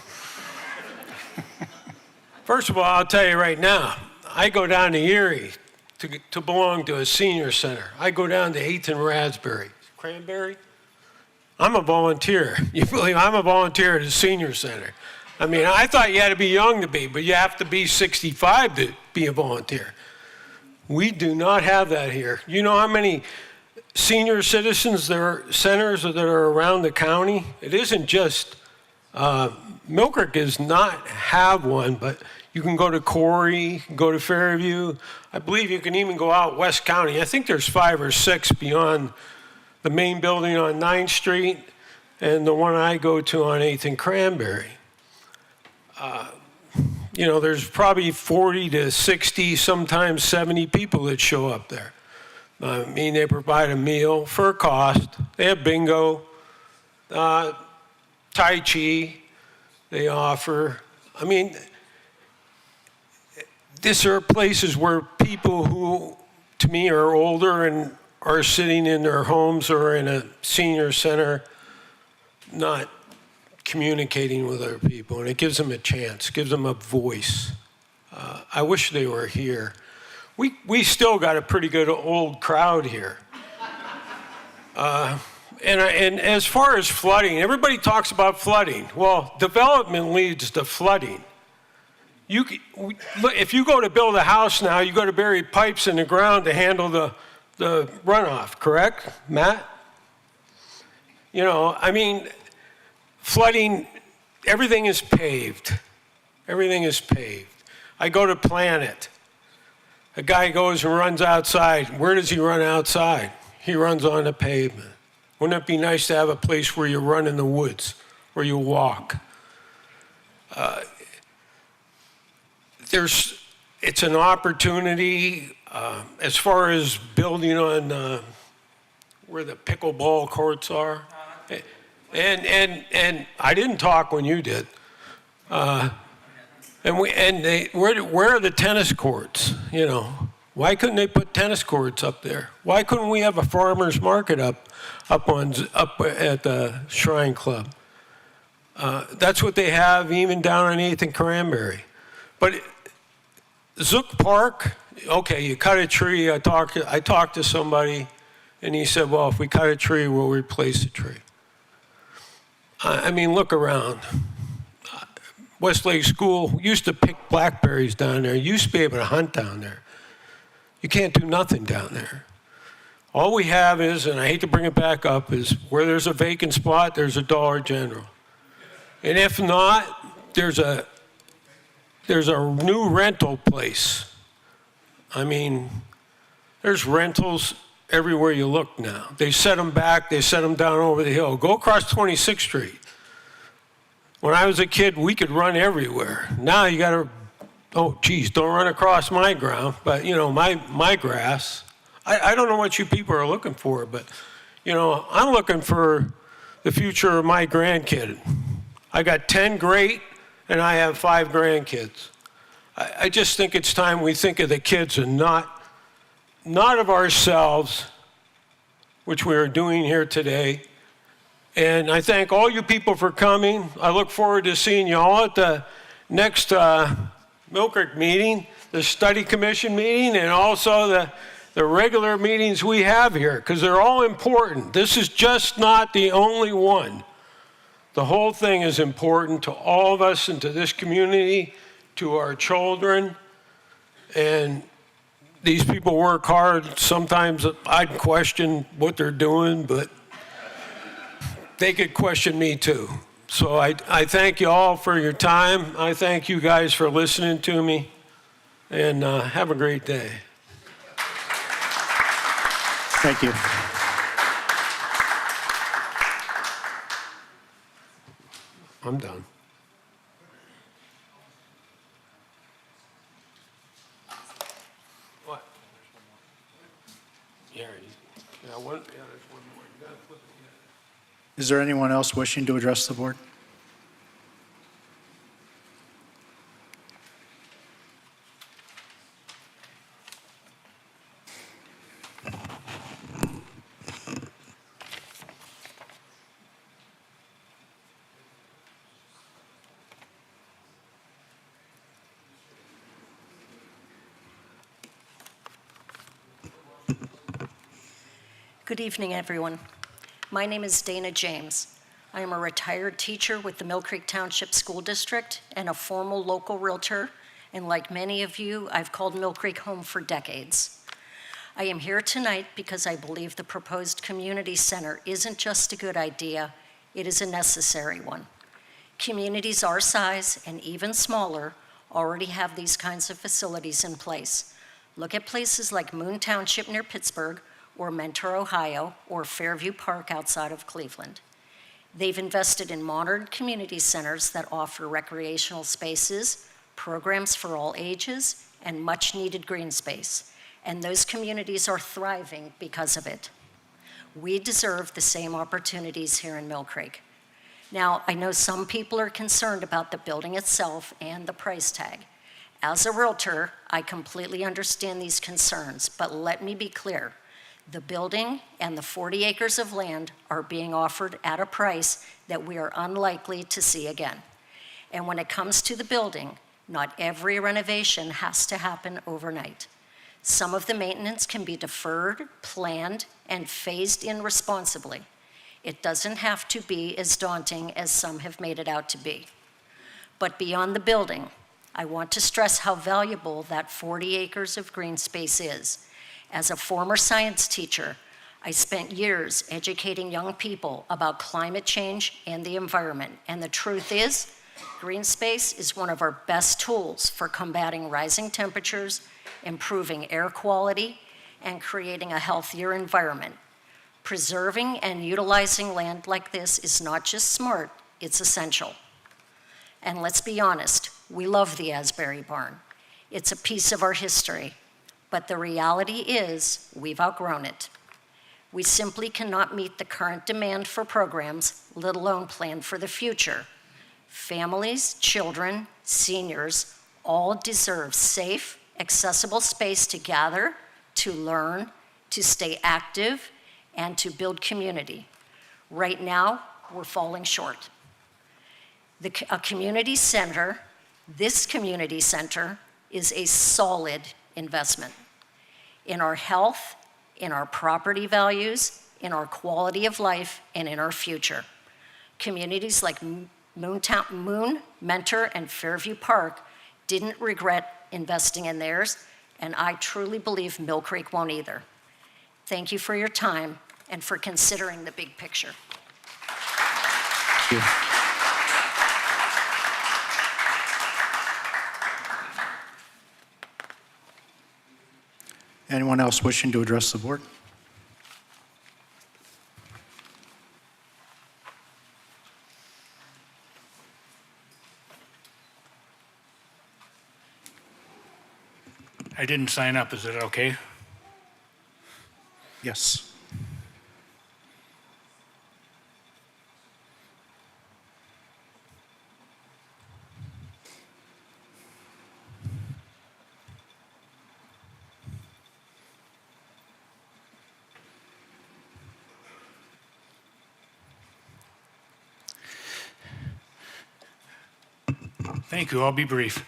First of all, I'll tell you right now, I go down to Erie to belong to a senior center. I go down to 8th and Raspberry. Cranberry? I'm a volunteer. You believe I'm a volunteer at a senior center. I mean, I thought you had to be young to be, but you have to be 65 to be a volunteer. We do not have that here. You know how many senior citizens centers that are around the county? It isn't just, Mill Creek does not have one, but you can go to Corey, go to Fairview. I believe you can even go out West County. I think there's 5 or 6 beyond the main building on 9th Street and the one I go to on 8th and Cranberry. You know, there's probably 40 to 60, sometimes 70 people that show up there. I mean, they provide a meal for a cost. They have bingo, Tai Chi, they offer. I mean, these are places where people who, to me, are older and are sitting in their homes or in a senior center, not communicating with other people, and it gives them a chance, gives them a voice. I wish they were here. We still got a pretty good old crowd here. And as far as flooding, everybody talks about flooding. Well, development leads to flooding. If you go to build a house now, you got to bury pipes in the ground to handle the runoff, correct, Matt? You know, I mean, flooding, everything is paved. Everything is paved. I go to Planet. A guy goes and runs outside. Where does he run outside? He runs on the pavement. Wouldn't it be nice to have a place where you run in the woods, where you walk? It's an opportunity as far as building on where the pickleball courts are. And I didn't talk when you did. Where are the tennis courts? You know, Why couldn't they put tennis courts up there? Why couldn't we have a farmer's market up at the Shrine Club? That's what they have even down on 8th and Cranberry. But Zook Park, okay, you cut a tree. I talked to somebody, and he said, well, if we cut a tree, we'll replace the tree. I mean, look around. Westlake School used to pick blackberries down there. You used to be able to hunt down there. You can't do nothing down there. All we have is, and I hate to bring it back up, is where there's a vacant spot, there's a Dollar General. And if not, there's a new rental place. I mean, there's rentals everywhere you look now. They set them back, they set them down over the hill. Go across 26th Street. When I was a kid, we could run everywhere. Now you gotta, oh geez, don't run across my ground, but you know, my grass. I don't know what you people are looking for, but you know, I'm looking for the future of my grandkid. I got 10 great, and I have 5 grandkids. I just think it's time we think of the kids and not of ourselves, which we are doing here today. And I thank all you people for coming. I look forward to seeing you all at the next Mill Creek meeting, the study commission meeting, and also the regular meetings we have here, because they're all important. This is just not the only one. The whole thing is important to all of us and to this community, to our children. And these people work hard. Sometimes I'd question what they're doing, but they could question me too. So I thank you all for your time. I thank you guys for listening to me. And have a great day. Thank you. I'm done. What? Yeah, there's one more. You gotta flip it. Is there anyone else wishing to address the board? Good evening, everyone. My name is Dana James. I am a retired teacher with the Mill Creek Township School District and a former local realtor, and like many of you, I've called Mill Creek home for decades. I am here tonight because I believe the proposed community center isn't just a good idea, it is a necessary one. Communities our size and even smaller already have these kinds of facilities in place. Look at places like Moon Township near Pittsburgh, or Mentor, Ohio, or Fairview Park outside of Cleveland. They've invested in modern community centers that offer recreational spaces, programs for all ages, and much needed green space. And those communities are thriving because of it. We deserve the same opportunities here in Mill Creek. Now, I know some people are concerned about the building itself and the price tag. As a realtor, I completely understand these concerns, but let me be clear. The building and the 40 acres of land are being offered at a price that we are unlikely to see again. And when it comes to the building, not every renovation has to happen overnight. Some of the maintenance can be deferred, planned, and phased in responsibly. It doesn't have to be as daunting as some have made it out to be. But beyond the building, I want to stress how valuable that 40 acres of green space is. As a former science teacher, I spent years educating young people about climate change and the environment. And the truth is, green space is one of our best tools for combating rising temperatures, improving air quality, and creating a healthier environment. Preserving and utilizing land like this is not just smart, it's essential. And let's be honest, we love the Asbury Barn. It's a piece of our history. But the reality is, we've outgrown it. We simply cannot meet the current demand for programs, let alone plan for the future. Families, children, seniors, all deserve safe accessible space to gather, to learn, to stay active, and to build community. Right now, we're falling short. A community center, this community center, is a solid investment in our health, in our property values, in our quality of life, and in our future. Communities like Moon, Mentor, and Fairview Park didn't regret investing in theirs, and I truly believe Mill Creek won't either. Thank you for your time and for considering the big picture. Thank you. Anyone else wishing to address the board? I didn't sign up, is it okay? Yes. Thank you, I'll be brief.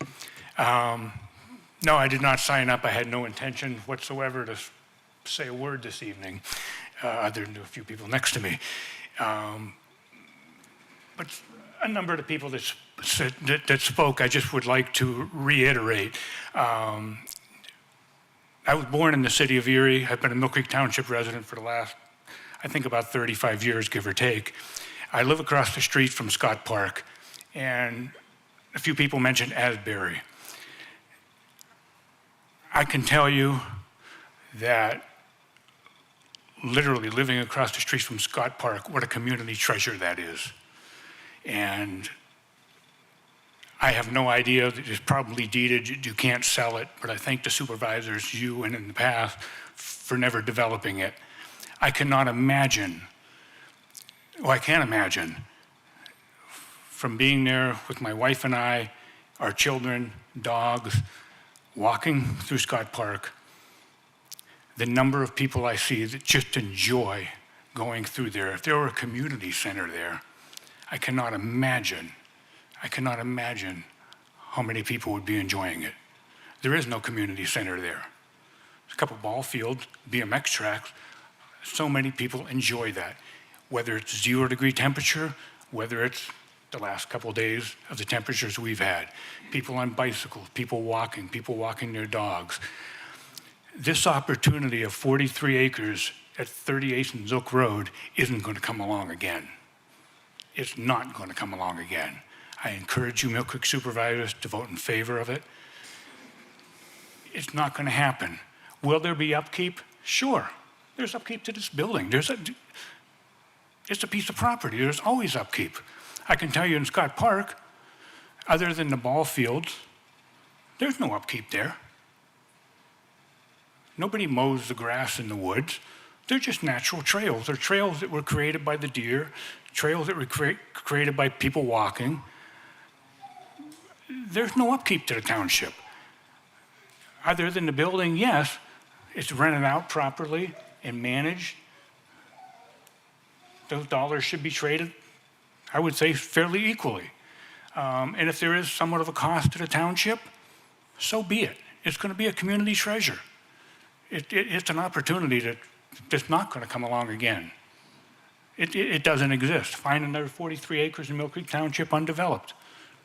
No, I did not sign up. I had no intention whatsoever to say a word this evening, other than to a few people next to me. But a number of the people that spoke, I just would like to reiterate. I was born in the city of Erie. I've been a Mill Creek Township resident for the last, I think, about 35 years, give or take. I live across the street from Scott Park, and a few people mentioned Asbury. I can tell you that literally living across the street from Scott Park, what a community treasure that is. And I have no idea, it's probably deeded, you can't sell it, but I thank the supervisors, you and in the past, for never developing it. I cannot imagine, well, I can't imagine, from being there with my wife and I, our children, dogs, walking through Scott Park, the number of people I see that just enjoy going through there. If there were a community center there, I cannot imagine how many people would be enjoying it. There is no community center there. There's a couple ball fields, BMX tracks. So many people enjoy that. Whether it's 0-degree temperature, whether it's the last couple of days of the temperatures we've had. People on bicycles, people walking their dogs. This opportunity of 43 acres at 38th and Zook Road isn't going to come along again. It's not going to come along again. I encourage you, Mill Creek supervisors, to vote in favor of it. It's not going to happen. Will there be upkeep? Sure. There's upkeep to this building. It's a piece of property. There's always upkeep. I can tell you in Scott Park, other than the ball fields, there's no upkeep there. Nobody mows the grass in the woods. They're just natural trails. They're trails that were created by the deer, trails that were created by people walking. There's no upkeep to the township. Other than the building, yes, it's rented out properly and managed. Those dollars should be traded, I would say, fairly equally. And if there is somewhat of a cost to the township, so be it. It's going to be a community treasure. It's an opportunity that's not going to come along again. It doesn't exist. Find another 43 acres in Mill Creek Township undeveloped,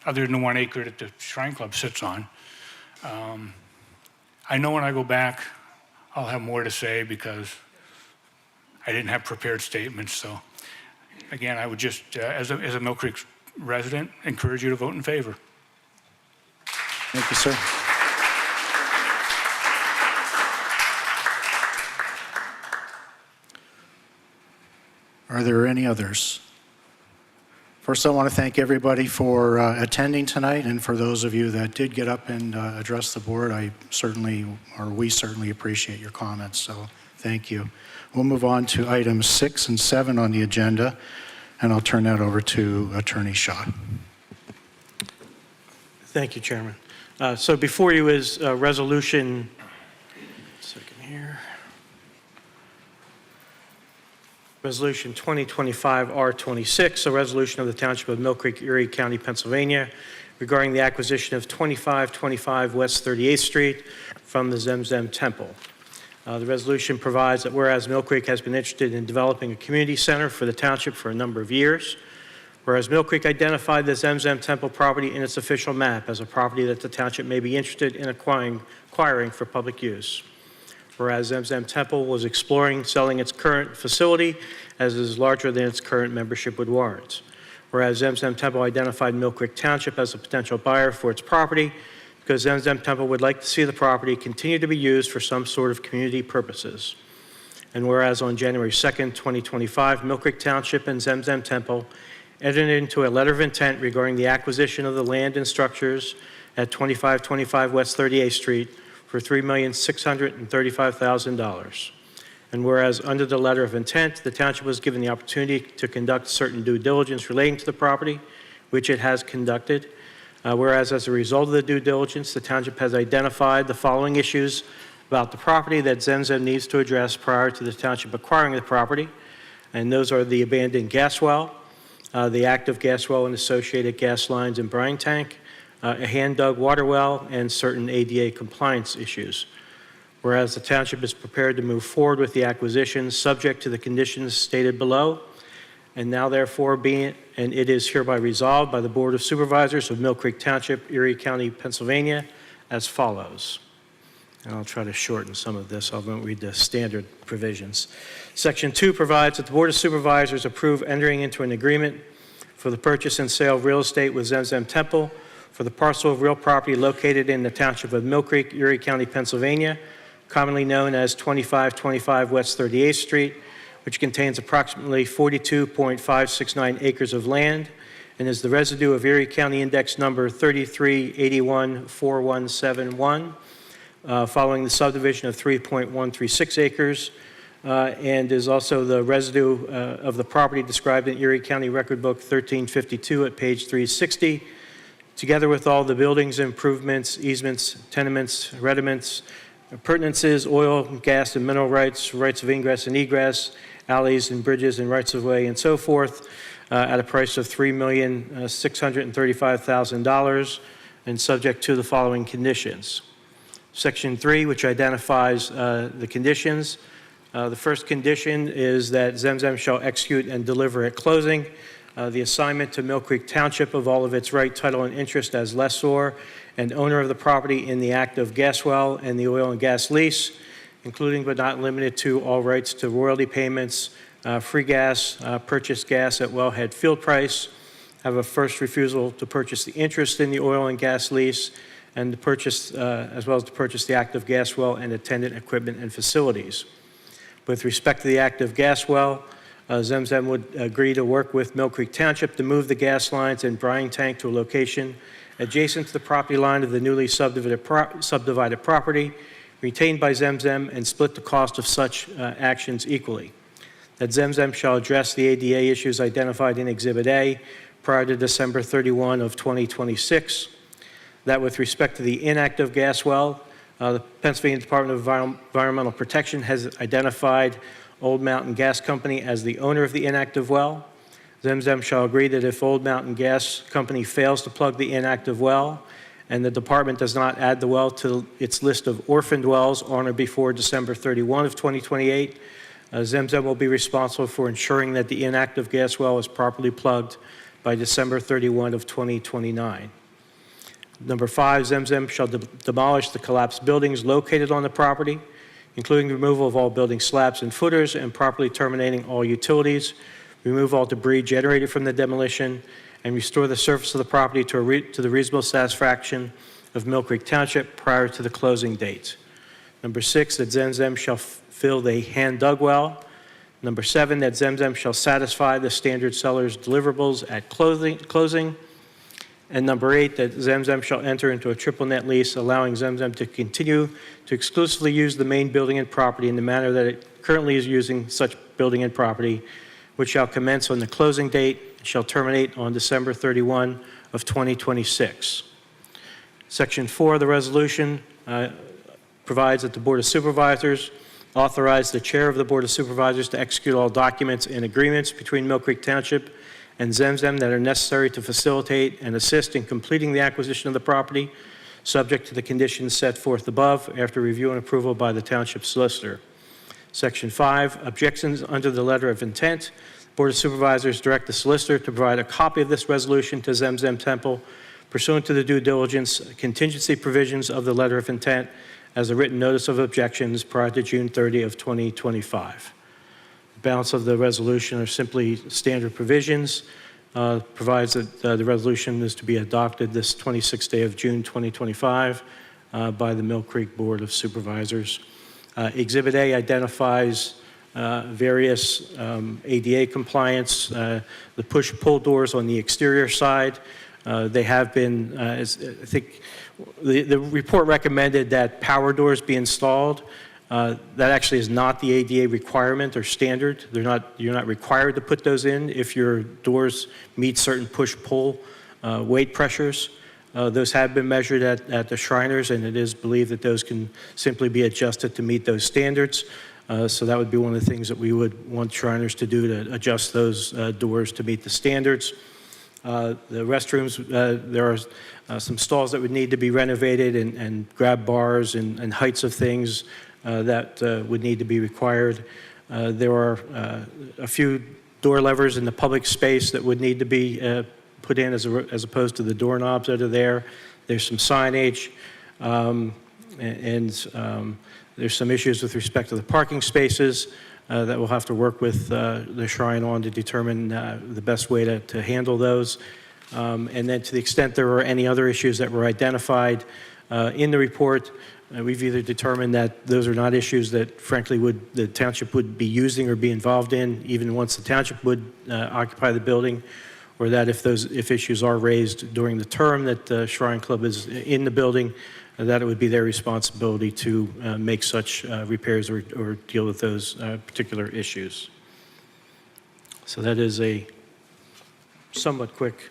other than the 1 acre that the Shrine Club sits on. I know when I go back, I'll have more to say because I didn't have prepared statements. So again, I would just, as a Mill Creek resident, encourage you to vote in favor. Thank you, sir. Are there any others? First, I want to thank everybody for attending tonight, and for those of you that did get up and address the board, we certainly appreciate your comments, so thank you. We'll move on to items 6 and 7 on the agenda, and I'll turn that over to Attorney Shaw. Thank you, Chairman. So before you is resolution, second here. Resolution 2025-R26, a resolution of the Township of Mill Creek, Erie County, Pennsylvania, regarding the acquisition of 2525 West 38th Street from the Zemzem Temple. The resolution provides that whereas Mill Creek has been interested in developing a community center for the township for a number of years, whereas Mill Creek identified the Zemzem Temple property in its official map as a property that the township may be interested in acquiring for public use. Whereas Zemzem Temple was exploring selling its current facility as it is larger than its current membership would warrant. Whereas Zemzem Temple identified Mill Creek Township as a potential buyer for its property because Zemzem Temple would like to see the property continue to be used for some sort of community purposes. And whereas on January 2nd, 2025, Mill Creek Township and Zemzem Temple entered into a letter of intent regarding the acquisition of the land and structures at 2525 West 38th Street for $3,635,000. And whereas under the letter of intent, the township was given the opportunity to conduct certain due diligence relating to the property, which it has conducted. Whereas as a result of the due diligence, the township has identified the following issues about the property that Zemzem needs to address prior to the township acquiring the property. And those are the abandoned gas well, the active gas well and associated gas lines and brine tank, a hand-dug water well, and certain ADA compliance issues. Whereas the township is prepared to move forward with the acquisition subject to the conditions stated below, and now therefore it is hereby resolved by the Board of Supervisors of Mill Creek Township, Erie County, Pennsylvania, as follows. And I'll try to shorten some of this. I won't read the standard provisions. Section 2 provides that the Board of Supervisors approve entering into an agreement for the purchase and sale of real estate with Zemzem Temple for the parcel of real property located in the Township of Mill Creek, Erie County, Pennsylvania, commonly known as 2525 West 38th Street, which contains approximately 42.569 acres of land and is the residue of Erie County Index number 33814171, following the subdivision of 3.136 acres, and is also the residue of the property described in Erie County Record Book 1352 at page 360, together with all the buildings, improvements, easements, tenements, rediments, appurtenances, oil, gas, and mineral rights, rights of ingress and egress, alleys and bridges and rights of way, and so forth, at a price of $3,635,000 and subject to the following conditions. Section 3, which identifies the conditions. The first condition is that Zemzem shall execute and deliver at closing the assignment to Mill Creek Township of all of its right, title, and interest as lessor and owner of the property in the active gas well and the oil and gas lease, including but not limited to all rights to royalty payments, free gas, purchased gas at wellhead field price, have a first refusal to purchase the interest in the oil and gas lease, and to purchase, as well as to purchase the active gas well and attendant equipment and facilities. With respect to the active gas well, Zemzem would agree to work with Mill Creek Township to move the gas lines and brine tank to a location adjacent to the property line of the newly subdivided property, retained by Zemzem, and split the cost of such actions equally. That Zemzem shall address the ADA issues identified in Exhibit A prior to December 31 of 2026. That with respect to the inactive gas well, the Pennsylvania Department of Environmental Protection has identified Old Mountain Gas Company as the owner of the inactive well. Zemzem shall agree that if Old Mountain Gas Company fails to plug the inactive well and the department does not add the well to its list of orphaned wells on or before December 31 of 2028, Zemzem will be responsible for ensuring that the inactive gas well is properly plugged by December 31 of 2029. Number 5, Zemzem shall demolish the collapsed buildings located on the property, including the removal of all building slabs and footers and properly terminating all utilities, remove all debris generated from the demolition, and restore the surface of the property to the reasonable satisfaction of Mill Creek Township prior to the closing date. Number 6, that Zemzem shall fill the hand-dug well. Number 7, that Zemzem shall satisfy the standard seller's deliverables at closing. And number 8, that Zemzem shall enter into a triple net lease, allowing Zemzem to continue to exclusively use the main building and property in the manner that it currently is using such building and property, which shall commence on the closing date and shall terminate on December 31 of 2026. Section 4 of the resolution provides that the Board of Supervisors authorize the Chair of the Board of Supervisors to execute all documents and agreements between Mill Creek Township and Zemzem that are necessary to facilitate and assist in completing the acquisition of the property, subject to the conditions set forth above, after review and approval by the Township Solicitor. Section 5, objections under the letter of intent. Board of Supervisors direct the Solicitor to provide a copy of this resolution to Zemzem Temple pursuant to the due diligence contingency provisions of the letter of intent as a written notice of objections prior to June 30 of 2025. The balance of the resolution are simply standard provisions. Provides that the resolution is to be adopted this 26th day of June 2025 by the Mill Creek Board of Supervisors. Exhibit A identifies various ADA compliance, the push-pull doors on the exterior side. They have been, I think, the report recommended that power doors be installed. That actually is not the ADA requirement or standard. You're not required to put those in if your doors meet certain push-pull weight pressures. Those have been measured at the Shriners, and it is believed that those can simply be adjusted to meet those standards. So that would be one of the things that we would want Shriners to do, to adjust those doors to meet the standards. The restrooms, there are some stalls that would need to be renovated, and grab bars and heights of things that would need to be required. There are a few door levers in the public space that would need to be put in as opposed to the doorknobs that are there. There's some signage, and there's some issues with respect to the parking spaces that we'll have to work with the Shrine on to determine the best way to handle those. And then to the extent there were any other issues that were identified in the report, we've either determined that those are not issues that, frankly, the township would be using or be involved in, even once the township would occupy the building, or that if issues are raised during the term that the Shrine Club is in the building, that it would be their responsibility to make such repairs or deal with those particular issues. So that is a somewhat quick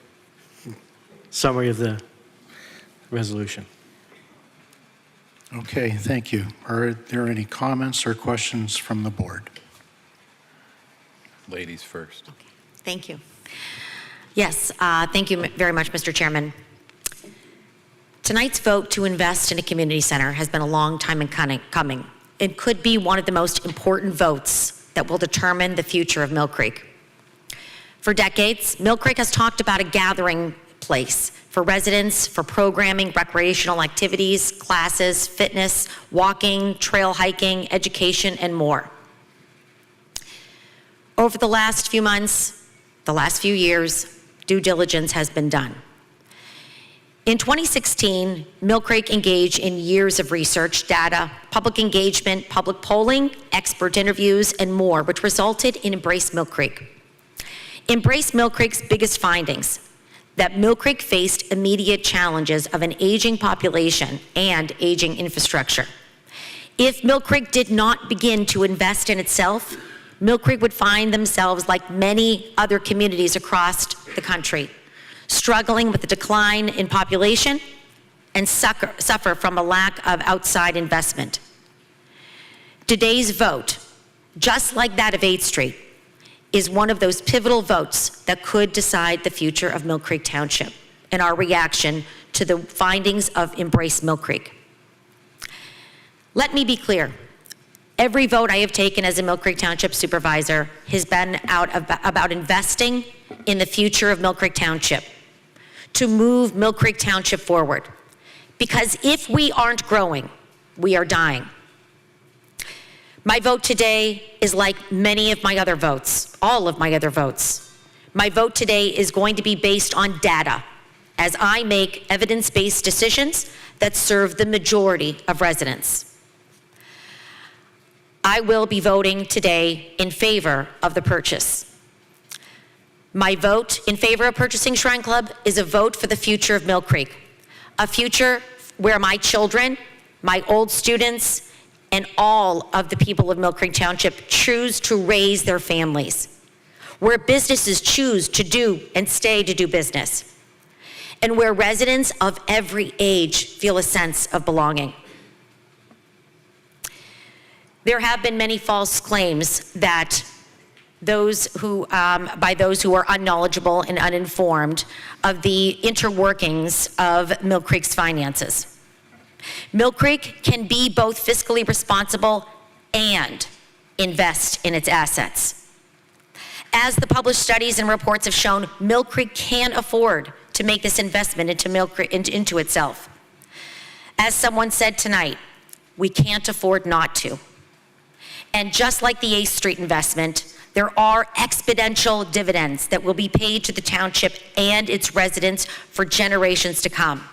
summary of the resolution. Okay, thank you. Are there any comments or questions from the board? Ladies first. Thank you. Yes, thank you very much, Mr. Chairman. Tonight's vote to invest in a community center has been a long time in coming. It could be one of the most important votes that will determine the future of Mill Creek. For decades, Mill Creek has talked about a gathering place for residents, for programming, recreational activities, classes, fitness, walking, trail hiking, education, and more. Over the last few months, the last few years, due diligence has been done. In 2016, Mill Creek engaged in years of research, data, public engagement, public polling, expert interviews, and more, which resulted in Embrace Mill Creek. Embrace Mill Creek's biggest findings: that Mill Creek faced immediate challenges of an aging population and aging infrastructure. If Mill Creek did not begin to invest in itself, Mill Creek would find themselves like many other communities across the country, struggling with the decline in population and suffer from a lack of outside investment. Today's vote, just like that of 8th Street, is one of those pivotal votes that could decide the future of Mill Creek Township and our reaction to the findings of Embrace Mill Creek. Let me be clear. Every vote I have taken as a Mill Creek Township supervisor has been about investing in the future of Mill Creek Township, to move Mill Creek Township forward. Because if we aren't growing, we are dying. My vote today is like many of my other votes, all of my other votes. My vote today is going to be based on data as I make evidence-based decisions that serve the majority of residents. I will be voting today in favor of the purchase. My vote in favor of purchasing Shrine Club is a vote for the future of Mill Creek, a future where my children, my old students, and all of the people of Mill Creek Township choose to raise their families, where businesses choose to do and stay to do business, and where residents of every age feel a sense of belonging. There have been many false claims that by those who are unknowledgeable and uninformed of the interworkings of Mill Creek's finances. Mill Creek can be both fiscally responsible and invest in its assets. As the published studies and reports have shown, Mill Creek can afford to make this investment into itself. As someone said tonight, we can't afford not to. And just like the 8th Street investment, there are exponential dividends that will be paid to the township and its residents for generations to come.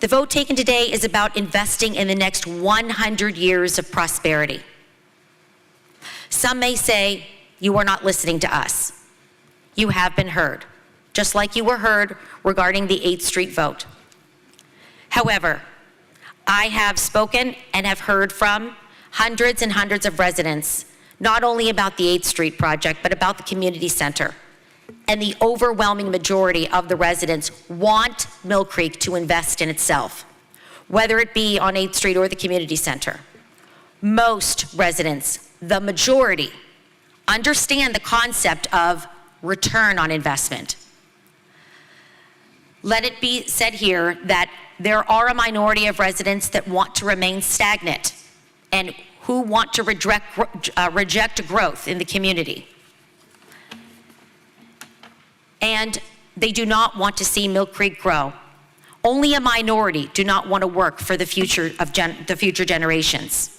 The vote taken today is about investing in the next 100 years of prosperity. Some may say, you are not listening to us. You have been heard, just like you were heard regarding the 8th Street vote. However, I have spoken and have heard from hundreds and hundreds of residents, not only about the 8th Street project, but about the community center. And the overwhelming majority of the residents want Mill Creek to invest in itself, whether it be on 8th Street or the community center. Most residents, the majority, understand the concept of return on investment. Let it be said here that there are a minority of residents that want to remain stagnant and who want to reject growth in the community. And they do not want to see Mill Creek grow. Only a minority do not want to work for the future of the future generations.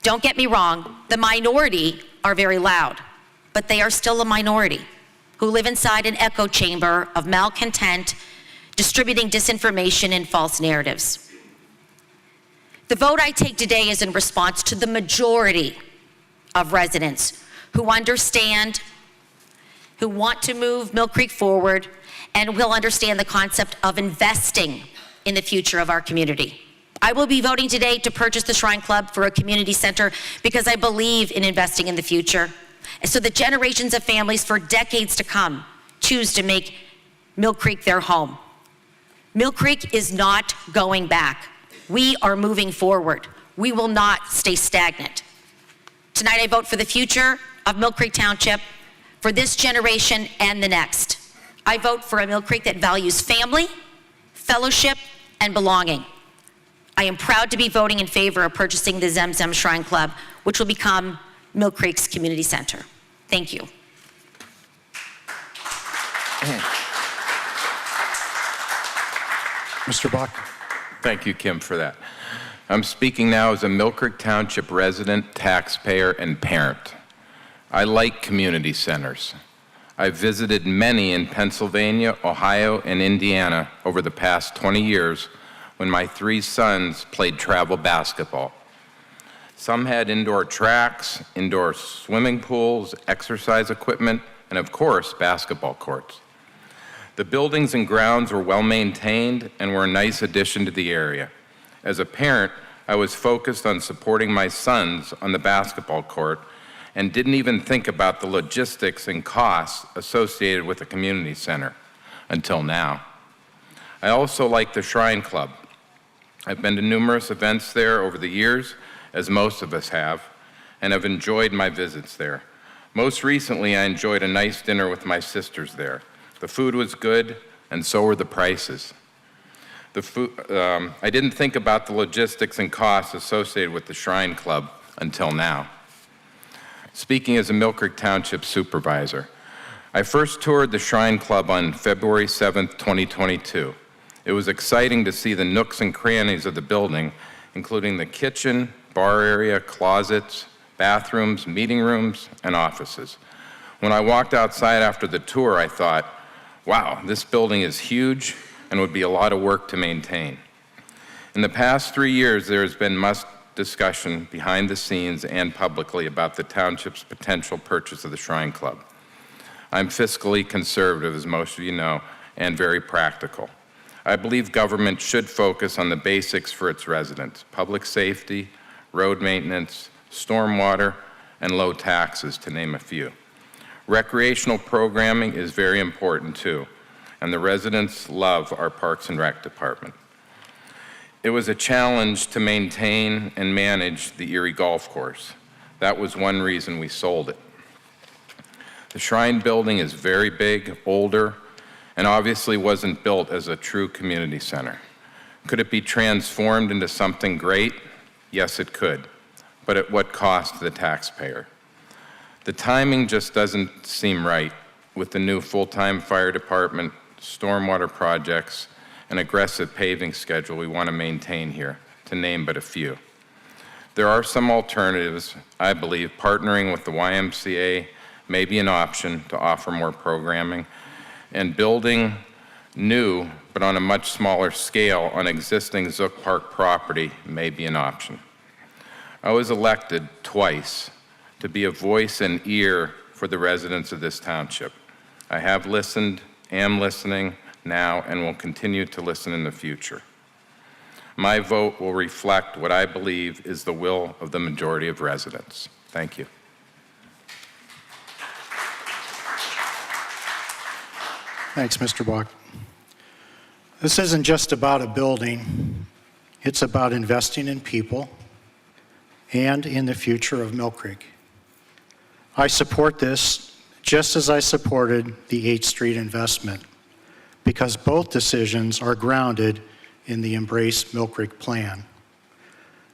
Don't get me wrong, the minority are very loud, but they are still a minority who live inside an echo chamber of malcontent, distributing disinformation and false narratives. The vote I take today is in response to the majority of residents who understand, who want to move Mill Creek forward, and will understand the concept of investing in the future of our community. I will be voting today to purchase the Shrine Club for a community center because I believe in investing in the future, and so that generations of families for decades to come choose to make Mill Creek their home. Mill Creek is not going back. We are moving forward. We will not stay stagnant. Tonight I vote for the future of Mill Creek Township, for this generation and the next. I vote for a Mill Creek that values family, fellowship, and belonging. I am proud to be voting in favor of purchasing the Zemzem Shrine Club, which will become Mill Creek's community center. Thank you. Mr. Buck. Thank you, Kim, for that. I'm speaking now as a Mill Creek Township resident, taxpayer, and parent. I like community centers. I've visited many in Pennsylvania, Ohio, and Indiana over the past 20 years when my 3 sons played travel basketball. Some had indoor tracks, indoor swimming pools, exercise equipment, and of course, basketball courts. The buildings and grounds were well maintained and were a nice addition to the area. As a parent, I was focused on supporting my sons on the basketball court and didn't even think about the logistics and costs associated with a community center until now. I also like the Shrine Club. I've been to numerous events there over the years, as most of us have, and have enjoyed my visits there. Most recently, I enjoyed a nice dinner with my sisters there. The food was good, and so were the prices. I didn't think about the logistics and costs associated with the Shrine Club until now. Speaking as a Mill Creek Township supervisor, I first toured the Shrine Club on February 7th, 2022. It was exciting to see the nooks and crannies of the building, including the kitchen, bar area, closets, bathrooms, meeting rooms, and offices. When I walked outside after the tour, I thought, wow, this building is huge and would be a lot of work to maintain. In the past 3 years, there has been much discussion behind the scenes and publicly about the township's potential purchase of the Shrine Club. I'm fiscally conservative, as most of you know, and very practical. I believe government should focus on the basics for its residents: public safety, road maintenance, stormwater, and low taxes, to name a few. Recreational programming is very important too. and the residents love our Parks and Rec department. It was a challenge to maintain and manage the Erie Golf Course. That was one reason we sold it. The Shrine building is very big, older, and obviously wasn't built as a true community center. Could it be transformed into something great? Yes, it could, but at what cost to the taxpayer? The timing just doesn't seem right with the new full-time fire department, stormwater projects, and aggressive paving schedule we want to maintain here, to name but a few. There are some alternatives. I believe partnering with the YMCA may be an option to offer more programming, and building new, but on a much smaller scale on existing Zook Park property may be an option. I was elected twice to be a voice and ear for the residents of this township. I have listened, am listening now, and will continue to listen in the future. My vote will reflect what I believe is the will of the majority of residents. Thank you. Thanks, Mr. Bach. This isn't just about a building. It's about investing in people and in the future of Mill Creek. I support this just as I supported the 8th Street investment, because both decisions are grounded in the Embrace Mill Creek plan,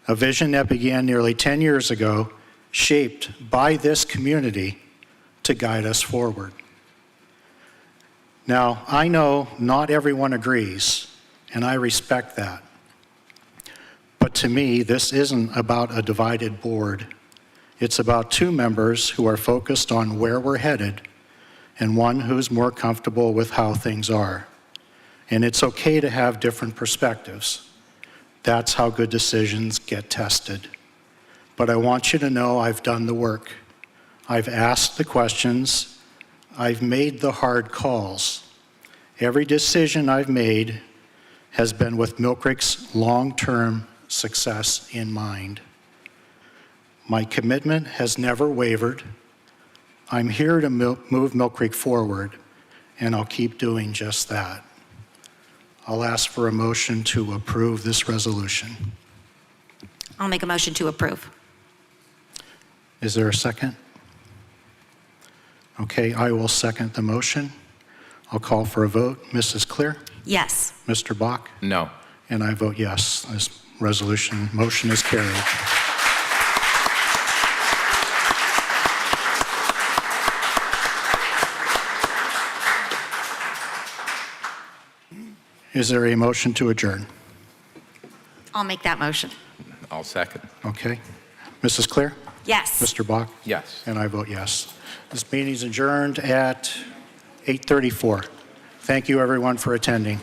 a vision that began nearly 10 years ago, shaped by this community to guide us forward. Now, I know not everyone agrees, and I respect that. But to me, this isn't about a divided board. It's about two members who are focused on where we're headed and one who's more comfortable with how things are. And it's okay to have different perspectives. That's how good decisions get tested. But I want you to know I've done the work. I've asked the questions. I've made the hard calls. Every decision I've made has been with Mill Creek's long-term success in mind. My commitment has never wavered. I'm here to move Mill Creek forward, and I'll keep doing just that. I'll ask for a motion to approve this resolution. I'll make a motion to approve. Is there a second? Okay, I will second the motion. I'll call for a vote. Mrs. Clear? Yes. Mr. Bach? No. And I vote yes. This motion is carried. Is there a motion to adjourn? I'll make that motion. I'll second. Okay. Mrs. Clear? Yes. Mr. Bach? Yes. And I vote yes. This meeting is adjourned at 8:34. Thank you, everyone, for attending.